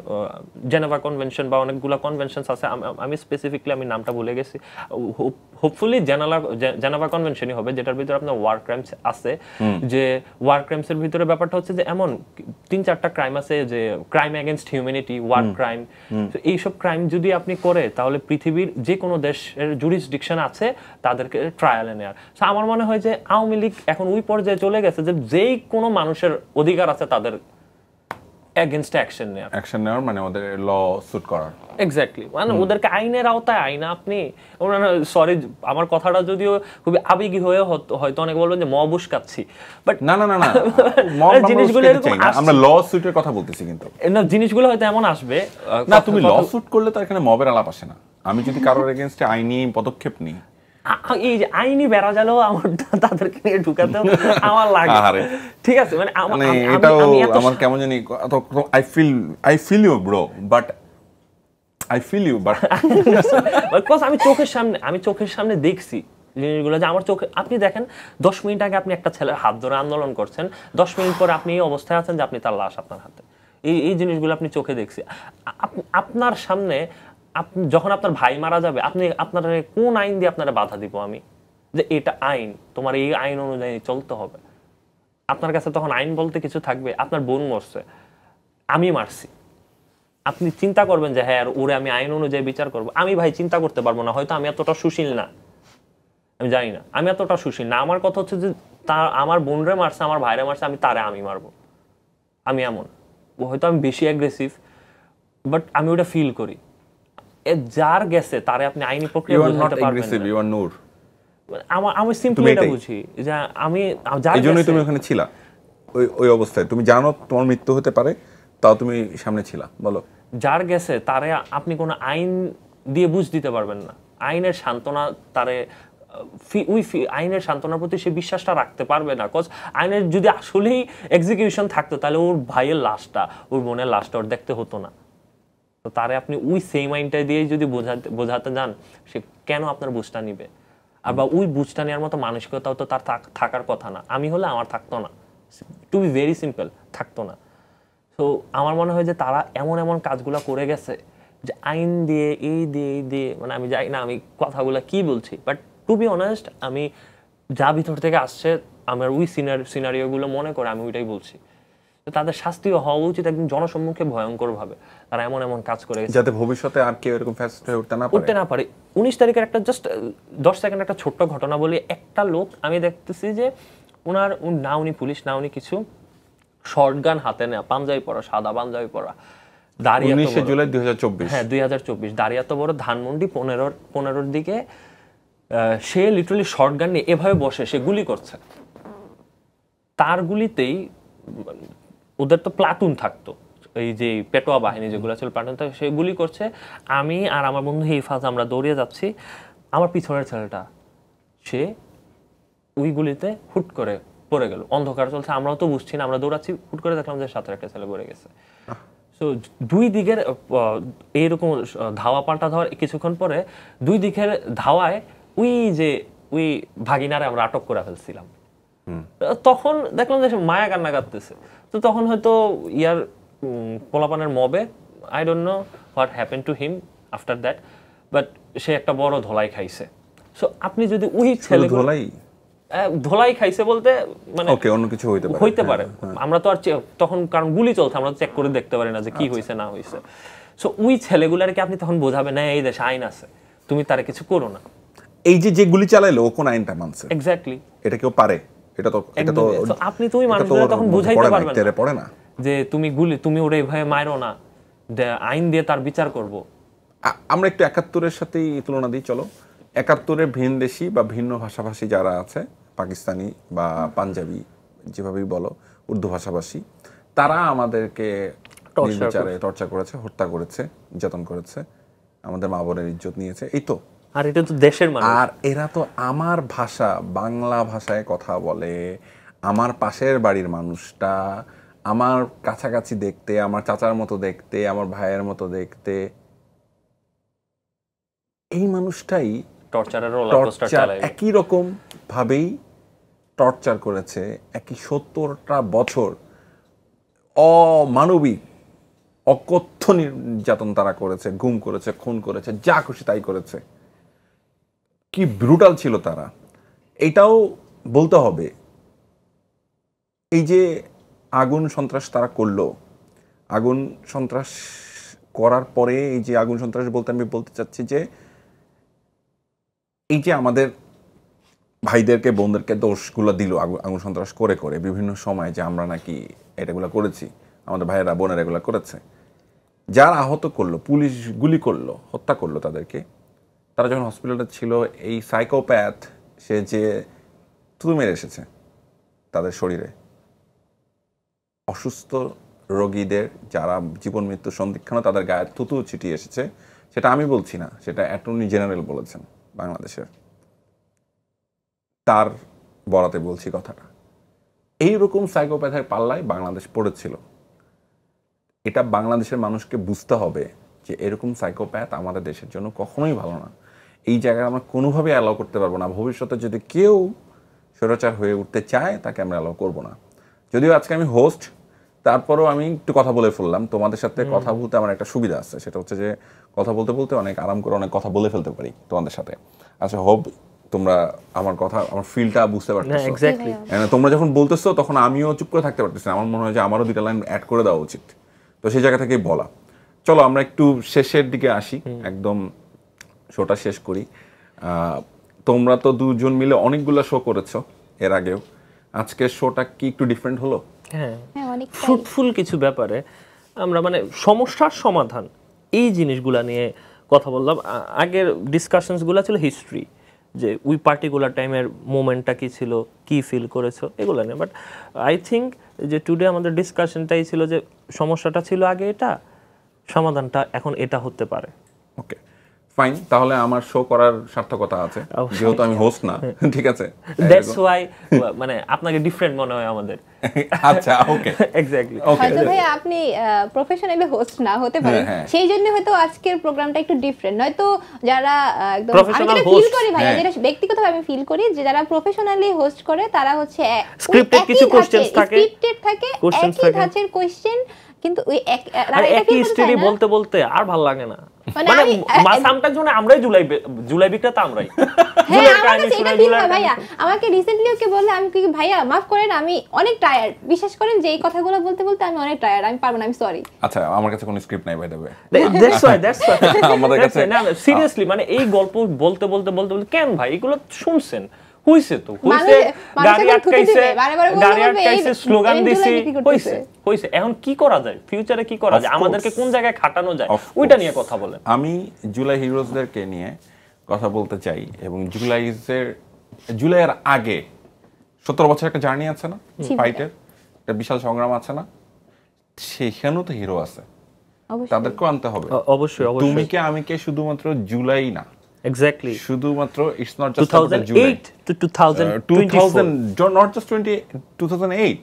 জেনেভা কনভেনশন বা অনেকগুলো কনভেনশন আছে, আমি স্পেসিফিকলি আমি নামটা ভুলে গেছি, হোপফুলি জেনেভা কনভেনশনই হবে, যেটার ভিতরে আপনার ওয়ার ক্রাইমস আছে। যে ওয়ার ক্রাইমস এর ভিতরে ব্যাপারটা হচ্ছে যে এমন 3-4টা ক্রাইম আছে যে crime against humanity, war crime, এইসব ক্রাইম যদি আপনি করে তাহলে পৃথিবীর যে কোনো দেশের জুরিসডিকশন আছে তাদেরকে ট্রায়ালে নেওয়ার। আমার মনে হয় যে আওয়ামী লীগ এখন ওই পর্যায়ে চলে গেছে যে যেই কোনো মানুষের অধিকার আছে তাদের এগেইনস্ট অ্যাকশন নেওয়ার, মানে ওদের ল স্যুট করার। এক্স্যাক্টলি, মানে ওদেরকে আইনের আওতায় আইনা আপনি, সরি আমার কথাটা যদিও খুবই আবেগী হয়ে হয়তো অনেকে বলবেন যে মব উস্কাচ্ছি, বাট না না না না, জিনিসগুলো এরকম আমরা ল স্যুটের কথা বলতেছি, কিন্তু না জিনিসগুলো হয়তো এমন আসবে না, তুমি ল স্যুট করলে তো এখানে মবের আলাপ আসে না। আমি যদি কারোর এগেইনস্টে আইনি পদক্ষেপ নিই, এই যে আইনি বেড়া জালো আমার তাদেরকে নিয়ে ঢুকাতেও আমার লাগে, ঠিক আছে, মানে এটাও আমার কেমন জানি, I feel you bro, but আমি চোখের সামনে দেখছি জিনিসগুলো, যে আমার চোখে আপনি দেখেন 10 মিনিট আগে আপনি একটা ছেলের হাত ধরে আন্দোলন করছেন, 10 মিনিট পরে আপনি এই অবস্থায় আছেন যে আপনি তার লাশ আপনার হাতে, এই জিনিসগুলো আপনি চোখে দেখছি আপনার সামনে। যখন আপনার ভাই মারা যাবে, আপনার কোন আইন দিয়ে আপনারা বাধা দিব আমি যে এটা আইন, তোমার এই আইন অনুযায়ী চলতে হবে? আপনার কাছে তখন আইন বলতে কিছু থাকবে? আপনার বোন মরছে, আমি মারছি, আপনি চিন্তা করবেন যে হ্যাঁ ওরে আমি আইন অনুযায়ী বিচার করব? আমি ভাই চিন্তা করতে পারবো না, হয়তো আমি এতটা সুশীল না, আমি জানি না, আমি এতটা সুশীল না। আমার কথা হচ্ছে যে আমার বোনরে মারছে, আমার ভাইরে মারছে, আমি মারবো, আমি এমন, হয়তো আমি বেশি অ্যাগ্রেসিভ, বাট আমি ওটা ফিল করি। যার গেছে তারে আপনি আইনি প্রক্রিয়া বোঝাতে পারবেন না। আমি সিম্পলি এটা বুঝি যে আমি এই জন্যই তুমি ওখানে ছিলা, ওই অবস্থায় তুমি জানো তোমার মৃত্যু হতে পারে, তাও তুমি সামনে ছিলা। বলো। যার গেছে তারে আপনি কোনো আইন দিয়ে বুঝ দিতে পারবেন না। আইনের সান্ত্বনা তারে আইনের সান্ত্বনার প্রতি সে বিশ্বাসটা রাখতে পারবে না। কজ আইনের যদি আসলেই এক্সিকিউশন থাকতো তাহলে ওর ভাইয়ের লাশটা, ওর বোনের লাশটা ওর দেখতে হতো না। তো তারে আপনি ওই সেম আইনটা দিয়ে যদি বোঝাতে যান, সে কেন আপনার বুঝটা নিবে? আর বা ওই বুঝটা নেওয়ার মতো মানসিকতাও তো তার থাকার কথা না। আমি হলে আমার থাকতো না, টু বি ভেরি সিম্পল, থাকতো না। তো আমার মনে হয় যে তারা এমন এমন কাজগুলো করে গেছে যে আইন দিয়ে এই দিয়ে মানে আমি জানি না আমি কথাগুলো কি বলছি, বাট টু বি অনেস্ট আমি যা ভিতর থেকে আসছে আমার ওই সিনারিওগুলো মনে করে আমি ওইটাই বলছি। তাদের শাস্তিও হওয়া উচিত একদম জনসম্মুখে ভয়ঙ্কর ভাবে। তারা এমন এমন কাজ করে গেছে যাতে ভবিষ্যতে আর কেউ এরকম ফ্যাসিস্ট হয়ে উঠতে না পারে। 19 তারিখের একটা জাস্ট 10 সেকেন্ড একটা ছোট্ট ঘটনা বলি। একটা লোক আমি দেখতেছি যে উনি পুলিশ না, উনি কিছু শর্টগান হাতে নেয়া, পাঞ্জাবি পরা, সাদা পাঞ্জাবি পরা, দাঁড়িয়ে 19 জুলাই 2024, হ্যাঁ 2024, দাঁড়িয়ে এত বড়, ধানমন্ডি 15-র দিকে সে লিটারালি শর্টগান নিয়ে এভাবে বসে সে গুলি করছে। তার গুলিতেই ওদের তো প্লাটুন থাকতো, এই যে পেটোয়া বাহিনী যেগুলো ছিল প্লাটুন থাকতো, সে গুলি করছে। আমি আর আমার বন্ধু হিফাজ আমরা দৌড়িয়ে যাচ্ছি, আমার পিছনের ছেলেটা সে ওই গুলিতে হুট করে পড়ে গেল। অন্ধকার চলছে, আমরাও তো বুঝছি না, আমরা দৌড়াচ্ছি, হুট করে দেখলাম যে সাথে একটা ছেলে পড়ে গেছে। সো দুই দিকের এইরকম ধাওয়া পাল্টা ধাওয়ার কিছুক্ষণ পরে দুই দিকের ধাওয়ায় ওই ভাগিনারে আমরা আটক করে ফেলছিলাম। তখন দেখলাম যে মায়া কান্না কাঁদতেছে। তো তখন হয়তো পোলাপানের মবে, I don't know what happen to him after that, but সে একটা বড় ধোলাই খাইছে। সো আপনি যদি ওই ছেলে ধোলাই খাইছে বলতে মানে অন্য কিছু হইতে পারে, আমরা তো আর তখন কারণ গুলি চলছে, আমরা চেক করে দেখতে পারি না যে কি হয়েছে না হয়েছে। সো ওই ছেলেগুলারকে আপনি তখন বোঝাবেন না এই দেশে আইন আছে, তুমি তারা কিছু করো না। এই যে গুলি চালাইলো ও কোন আইনটা মানছে? এক্স্যাক্টলি, এটা কেউ পারে? এটা তো আপনি তো ওই মানুষগুলো তখন বুঝাইতে পারবেন না, পড়ে না যে তুমি ওরে এভাবে মারো না, আইন দিয়ে তার বিচার করব। আমরা একটু 71-এর সাথেই তুলনা দিই, চলো। 71-এর ভিনদেশী বা ভিন্ন ভাষাভাষী যারা আছে, পাকিস্তানি বা পাঞ্জাবি যেভাবেই বলো, উর্দু ভাষাভাষী, তারা আমাদেরকে নির্বিচারে টর্চার করেছে, হত্যা করেছে, নির্যাতন করেছে, আমাদের মা বোনের ইজ্জত নিয়েছে। এই তো, আর এটা তো দেশের মানুষ। আর এরা তো আমার ভাষা, বাংলা ভাষায় কথা বলে। আমার পাশের বাড়ির মানুষটা আমার কাছাকাছি দেখতে, আমার চাচার মতো দেখতে, আমার ভাইয়ের মতো দেখতে, এই মানুষটাই টর্চার একই রকম ভাবেই টর্চার করেছে। একই 70টা বছর অমানবিক অকথ্য নির্যাতন তারা করেছে, গুম করেছে, খুন করেছে, যা খুশি তাই করেছে। কি ব্রুটাল ছিল তারা, এটাও বলতে হবে। এই যে আগুন সন্ত্রাস তারা করলো, আগুন সন্ত্রাস করার পরে এই যে আগুন সন্ত্রাস বলতে আমি বলতে চাচ্ছি যে এই যে আমাদের ভাইদেরকে বোনদেরকে দোষগুলো দিল আগুন সন্ত্রাস করে করে বিভিন্ন সময়, যে আমরা নাকি এটাগুলো করেছি, আমাদের ভাইয়েরা বোনেরা এগুলো করেছে। যারা আহত করলো, পুলিশ গুলি করলো, হত্যা করলো তাদেরকে, তারা যখন হসপিটালে ছিল, এই সাইকোপ্যাথ সে যে থুতু মেরে এসেছে তাদের শরীরে। অসুস্থ রোগীদের যারা জীবন মৃত্যু সন্ধিক্ষণ, তাদের গায়ে থুতু ছিটিয়ে এসেছে। সেটা আমি বলছি না, সেটা অ্যাটর্নি জেনারেল বলেছেন বাংলাদেশের, তার বরাতে বলছি কথাটা। এইরকম সাইকোপ্যাথের পাল্লায় বাংলাদেশ পড়েছিল। এটা বাংলাদেশের মানুষকে বুঝতে হবে যে এরকম সাইকোপ্যাথ আমাদের দেশের জন্য কখনোই ভালো না। এই জায়গায় আমরা কোনোভাবে অ্যালাউ করতে পারবো না। ভবিষ্যতে যদি কেউ স্বৈরাচার হয়ে উঠতে চায়, তাকে আমরা অ্যালাউ করবো না। যদিও আজকে আমি হোস্ট, তারপরেও আমি একটু কথা বলে ফেললাম। তোমাদের সাথে কথা বলতে আমার একটা সুবিধা আছে, সেটা হচ্ছে যে কথা বলতে বলতে অনেক আরাম করে অনেক কথা বলে ফেলতে পারি তোমাদের সাথে। আচ্ছা হোপ, তোমরা আমার কথা আমার ফিলটা বুঝতে না পারতেছো। এক্স্যাক্টলি তোমরা যখন বলতেছো তখন আমিও চুপ করে থাকতে পারতেছি না। আমার মনে হয় যে আমারও দুইটা লাইন অ্যাড করে দেওয়া উচিত, তো সেই জায়গা থেকেই বলা। চলো আমরা একটু শেষের দিকে আসি, একদম শোটা শেষ করি। তোমরা তো দুজন মিলে অনেকগুলো শো করেছো এর আগেও, আজকের শোটা কি একটু ডিফারেন্ট হলো? হ্যাঁ হ্যাঁ অনেক ফ্রুটফুল কিছু ব্যাপারে আমরা মানে সমস্যার সমাধান এই জিনিসগুলা নিয়ে কথা বললাম। আগের ডিসকাশনসগুলো ছিল হিস্ট্রি, যে ওই পার্টিকুলার টাইমের মোমেন্টটা কি ছিল, কি ফিল করেছো এগুলো নিয়ে। বাট আই থিঙ্ক যে টুডে আমাদের ডিসকাশনটাই ছিল যে সমস্যাটা ছিল আগে এটা, সমাধানটা এখন এটা হতে পারে। ওকে ফাইন, তাহলে আমার শো করার সার্থকতা আছে যেহেতু আমি হোস্ট না, ঠিক আছে? দ্যাটস ওয়াই মানে আপনাকে ডিফারেন্ট মনে হয় আমাদের। আচ্ছা ওকে এক্স্যাক্টলি। হয়তো ভাই আপনি প্রফেশনালি হোস্ট না হতে পারেন, হ্যাঁ। সেই জন্য হয়তো আজকের প্রোগ্রামটা একটু ডিফারেন্ট। নয়তো যারা একদম আমি Professional যেটা ফিল host, করি ভাই, হ্যাঁ। যেটা ব্যক্তিগতভাবে আমি ফিল করি যে যারা প্রফেশনালি হোস্ট করে তারা হচ্ছে Scripted কিছু questions থাকে, স্ক্রিপ্টেড থাকে, questions একই থাকে। ধাঁচের কোশ্চেন, কিন্তু ওই আর একই স্টোরি বলতে বলতে আর ভালো লাগে না। মানে মানে আমি- সামটাইমস মানে আমরাই জুলাই বিক্রেতা আমরাই। হ্যাঁ জুলাইয়ের আমার কাহিনী কাছে এটা শোনাই, ফিল জুলাইয়ের হয় ভাইয়া। কাহিনী আমাকে রিসেন্টলি ওকে বললে আমি কি ভাইয়া মাফ করেন, আমি অনেক টায়ার্ড, বিশ্বাস করেন যে এই কথাগুলো বলতে বলতে আমি অনেক টায়ার্ড, আমি পারবো না, আমি সরি। আচ্ছা আমার কাছে কোনো স্ক্রিপ্ট নাই by the way. That's why আমাদের কাছে না সিরিয়াসলি মানে এই গল্প বলতে বলতে বলতে বলতে কেন ভাই এগুলো শুনছেন, হইছে তো হইছে, মানুষ গাড়ি এখন থুতু আটকাইছে, দিবে, বারে বারে বলবে, গাড়ি বলবে, আটকাইছে, এই স্লোগান জুলাই দিছি, বিক্রি করতেছে। হইছে হইছে। এখন কি করা যায়, ফিউচারে কি করা Of যায়, course. আমাদেরকে কোন জায়গায় খাটানো যায় Of ওইটা course. নিয়ে কথা বলেন। আমি জুলাই হিরোজদেরকে নিয়ে কথা বলতে চাই, এবং জুলাইয়ের আগে 17 বছর একটা জার্নি আছে না, জি ভাইয়া। ফাইটের একটা বিশাল সংগ্রাম আছে না, সেখানেও তো হিরো আছে, অবশ্যই। তাদেরকেও আনতে হবে। অবশ্যই তুমি অবশ্যই কে আমি কে শুধুমাত্র জুলাই না, এক্স্যাক্টলি শুধুমাত্র it's not just about July 2008 to 2024 not just 2008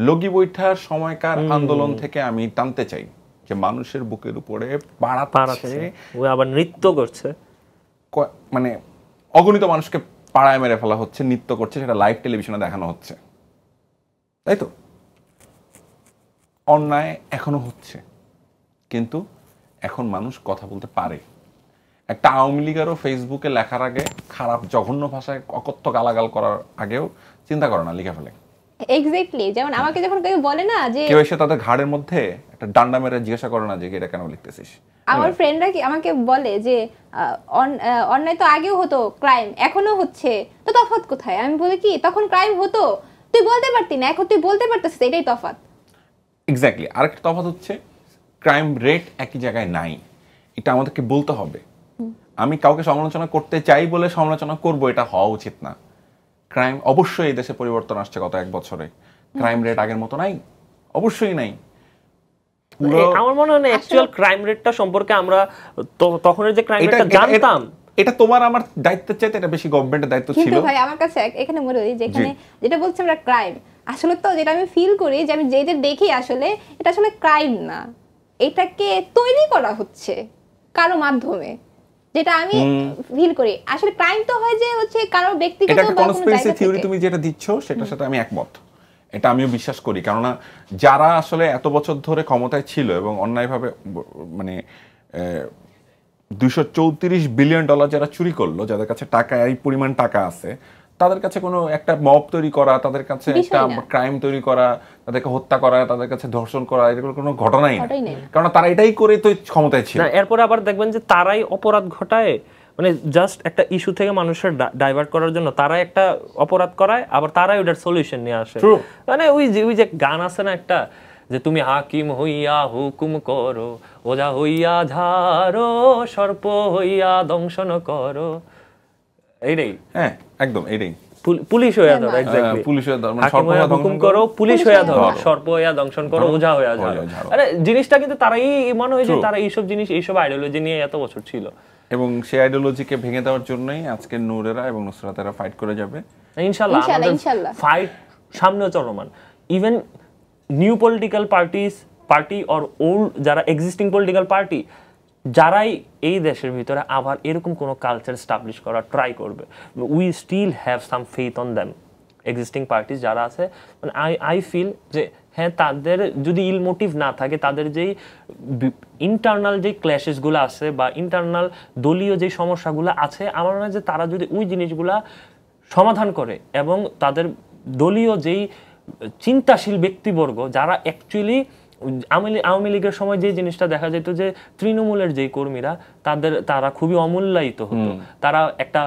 লগি বৈঠার সময়কার আন্দোলন থেকে আমি টানতে চাই যে মানুষের বুকের উপরে পাড়াচ্ছে, পাড়াচ্ছে, ও আবার নৃত্য করছে। মানে অগণিত মানুষকে পাড়ায় মেরে ফেলা হচ্ছে, নৃত্য করছে, সেটা লাইভ টেলিভিশনে দেখানো হচ্ছে, তাই তো? অন্যায় এখনো হচ্ছে, কিন্তু এখন মানুষ কথা বলতে পারে। একটা আওয়ামী লীগেরও ফেসবুকে লেখার আগে খারাপ জঘন্য ভাষায় অকথ্য গালাগাল করার আগেও চিন্তা করে না, লিখে ফেলে। এক্স্যাক্টলি, যেমন আমাকে যখন কেউ বলে না যে কেউ এসে তাদের ঘাড়ের মধ্যে একটা ডান্ডা মেরে জিজ্ঞাসা করে না যে এটা কেন লিখতেছিস। আমার ফ্রেন্ডরা কি আমাকে বলে যে অন্যায় তো আগেও হতো, ক্রাইম এখনো হচ্ছে, তো তফাৎ কোথায়? আমি বলি কি তখন ক্রাইম হতো, তুই বলতে পারতি না, এখন তুই বলতে পারতেছিস, এটাই তফাৎ। এক্স্যাক্টলি, আরেকটা তফাৎ হচ্ছে ক্রাইম রেট একই জায়গায় নাই, এটা আমাদেরকে বলতে হবে। আমি কাউকে সমালোচনা করতে চাই বলে সমালোচনা করব, এটা হওয়া উচিত না। ক্রাইম অবশ্যই এই দেশে পরিবর্তন আসছে গত 1 বছরে, ক্রাইম রেট আগের মতো নাই, অবশ্যই নাই। আমার মনে হয় না অ্যাকচুয়াল ক্রাইম রেটটা সম্পর্কে আমরা তখনের যে ক্রাইম রেটটা জানতাম, এটা তোমার আমার দায়িত্বের চাইতে এটা বেশি গভর্নমেন্টের দায়িত্ব ছিল। কিন্তু ভাই আমার কাছে এখানে মনে হয় যে এখানে যেটা বলছি আমরা ক্রাইম, আসলে তো যেটা আমি ফিল করি যে আমি যেদের দেখি আসলে এটা আসলে ক্রাইম না, এটাকে তৈরি করা হচ্ছে কারো মাধ্যমে, যেটা আমি ফিল করি। আসলে ক্রাইম তো হয় যে হচ্ছে কারো ব্যক্তিগত এটা বা কোনো কনস্পিরেসি জায়গা থিওরি থেকে। তুমি যেটা দিচ্ছ সেটার সাথে আমি একমত, এটা আমিও বিশ্বাস করি। কেননা যারা আসলে এত বছর ধরে ক্ষমতায় ছিল এবং অন্যায়ভাবে মানে $234 বিলিয়ন যারা চুরি করলো, যাদের কাছে টাকা এই পরিমাণ টাকা আছে, তাদের কাছে কোনো একটা মব তৈরি করা, তাদের কাছে একটা ক্রাইম তৈরি করা, তাদেরকে হত্যা করা, তাদের কাছে ধর্ষণ করা, এগুলো কোনো ঘটনাই না, কারণ তারা এটাই করে তো ক্ষমতায় ছিল। না এরপরে আবার দেখবেন যে তারাই অপরাধ ঘটায়, মানে জাস্ট একটা ইস্যু থেকে মানুষের ডাইভার্ট করার জন্য তারাই একটা অপরাধ করায়, আবার তারাই ওটার সলিউশন নিয়ে আসে। মানে ওই যে গান আছে না একটা, যে তুমি হাকিম হইয়া হুকুম করো, ওজা হইয়া ঝাড়ো, সর্প হইয়া দংশন করো, এইটাই। হ্যাঁ একদম এইটাই, পুলিশ হইয়া ধরো, এক্স্যাক্টলি পুলিশ হয়ে ধরো, হাকিম হইয়া হুকুম করো, পুলিশ হইয়া ধরো, সর্প হইয়া দংশন করো, ওঝা হইয়া ঝাড়ো। আরে জিনিসটা কিন্তু তারাই মনে হয় যে তারা এইসব জিনিস, এইসব আইডিওলজি নিয়ে এত বছর ছিল, এবং সেই আইডিওলজিকে ভেঙে দেওয়ার জন্যই আজকে নূরেরা এবং নুসরাতেরা ফাইট করে যাবে। ইনশাআল্লাহ আমাদের ফাইট সামনেও চলমান। Even new political party or old যারা এক্সিস্টিং পলিটিক্যাল পার্টি, যারাই এই দেশের ভিতরে আবার এরকম কোনো কালচার স্টাবলিশ করা ট্রাই করবে, we still have some faith on them. Existing parties যারা আছে, মানে আই ফিল যে হ্যাঁ তাদের যদি ইল মোটিভ না থাকে, তাদের যেই ইন্টারনাল যে ক্ল্যাশেসগুলো আছে বা ইন্টারনাল দলীয় যে সমস্যাগুলো আছে, আমার মনে হয় যে তারা যদি ওই জিনিসগুলা সমাধান করে এবং তাদের দলীয় যেই চিন্তাশীল ব্যক্তিবর্গ যারা অ্যাকচুয়ালি আওয়ামী লীগের সময় যে জিনিসটা দেখা যেত যে তৃণমূলের যেই কর্মীরা তারা খুবই অমূল্যায়িত হতো, তারা একটা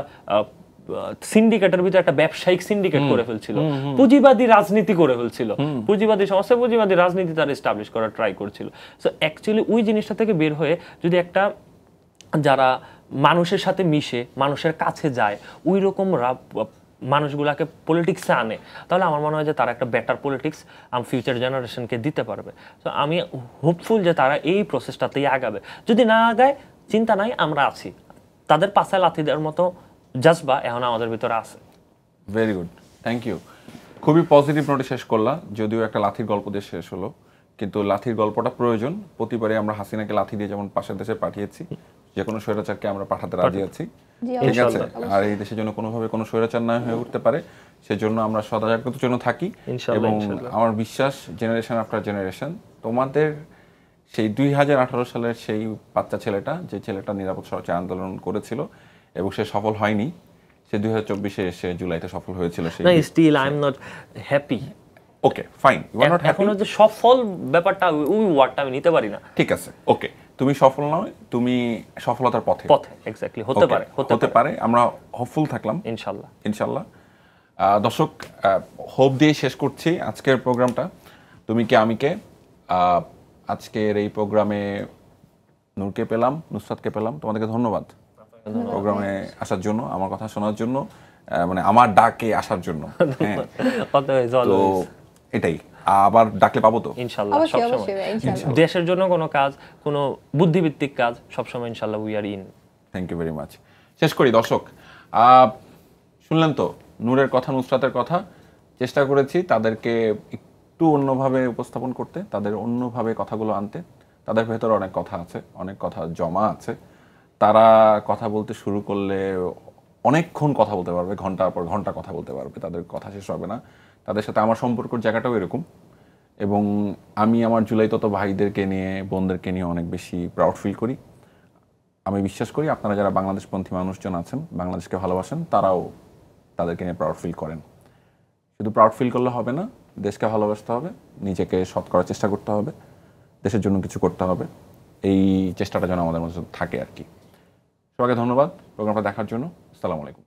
সিন্ডিকেটের ভিতরে একটা ব্যবসায়িক সিন্ডিকেট করে ফেলছিল, পুঁজিবাদী রাজনীতি করে ফেলছিল, পুঁজিবাদী সংস্থা পুঁজিবাদী রাজনীতি তারা এস্টাবলিশ করার ট্রাই করছিল। সো অ্যাকচুয়ালি ওই জিনিসটা থেকে বের হয়ে যদি একটা যারা মানুষের সাথে মিশে মানুষের কাছে যায় ওই রকম মানুষগুলাকে পলিটিক্সে আনে, তাহলে আমার মনে হয় যে তারা একটা বেটার পলিটিক্স ফিউচার জেনারেশনকে দিতে পারবে। তো আমি হোপফুল যে তারা এই প্রসেসটাতেই আগাবে। যদি না আগায় চিন্তা নাই, আমরা আছি, তাদের পাশে লাথি দেওয়ার মতো জাজবা এখন আমাদের ভিতরে আছে। Very good, thank you. খুবই পজিটিভ নোটে শেষ করলা, যদিও একটা লাথির গল্প দিয়ে শেষ হলো, কিন্তু লাথির গল্পটা প্রয়োজন। প্রতিবারে আমরা হাসিনাকে লাথি দিয়ে যেমন পাশের দেশে পাঠিয়েছি, যে কোনো স্বৈরাচারকে আমরা পাঠাতে রাজি আছি, ঠিক আছে? আর এই দেশের জন্য কোনোভাবে কোনো স্বৈরাচার না হয়ে উঠতে পারে সেজন্য আমরা সদাচরণের জন্য থাকি। এবং আমার বিশ্বাস জেনারেশন আফটার জেনারেশন তোমাদের সেই 2018 সালের সেই বাচ্চা ছেলেটা, যে ছেলেটা নিরাপদ সড়কে আন্দোলন করেছিল এবং সে সফল হয়নি, সে 2024-এ এসে জুলাইতে সফল হয়েছিল। সেই still I am not happy. Okay fine, you are not happy. এখনো যে সফল ব্যাপারটা ওই ওয়ার্ডটা আমি নিতে পারি না। ঠিক আছে, ওকে, তুমি সফল নয়, তুমি সফলতার পথে এক্স্যাক্টলি হতে পারে। আমরা হোপফুল থাকলাম ইনশাআল্লাহ। দর্শক, হোপ দিয়ে শেষ করছি আজকের প্রোগ্রামটা তুমি কে আমি কে। আজকের এই প্রোগ্রামে নূরকে পেলাম, নুসরাতকে পেলাম, তোমাদেরকে ধন্যবাদ প্রোগ্রামে আসার জন্য, আমার কথা শোনার জন্য, মানে আমার ডাকে আসার জন্য। হ্যাঁ, তো এটাই, আবার ডাকলে পাবো তো ইনশাআল্লাহ। সবসময় দেশের জন্য কোনো কাজ, কোনো বুদ্ধিভিত্তিক কাজ সবসময় ইনশাআল্লাহ we are in. Thank you very much. শেষ করি দর্শক, শুনলেন তো নূরের কথা, নুসরাতের কথা। চেষ্টা করেছি তাদেরকে একটু অন্যভাবে উপস্থাপন করতে, তাদের অন্যভাবে কথাগুলো আনতে। তাদের ভেতরে অনেক কথা আছে, অনেক কথা জমা আছে। তারা কথা বলতে শুরু করলে অনেকক্ষণ কথা বলতে পারবে, ঘন্টার পর ঘন্টা কথা বলতে পারবে, তাদের কথা শেষ হবে না। তাদের সাথে আমার সম্পর্কের জায়গাটাও এরকম। এবং আমি আমার জুলাই তত ভাইদেরকে নিয়ে, বোনদেরকে নিয়ে অনেক বেশি প্রাউড ফিল করি। আমি বিশ্বাস করি আপনারা যারা বাংলাদেশপন্থী মানুষজন আছেন, বাংলাদেশকে ভালোবাসেন, তারাও তাদেরকে নিয়ে প্রাউড ফিল করেন। শুধু প্রাউড ফিল করলে হবে না, দেশকে ভালোবাসতে হবে, নিজেকে সৎ করার চেষ্টা করতে হবে, দেশের জন্য কিছু করতে হবে। এই চেষ্টাটা যেন আমাদের মধ্যে থাকে আর কি। সবাইকে ধন্যবাদ প্রোগ্রামটা দেখার জন্য। আসসালামু আলাইকুম।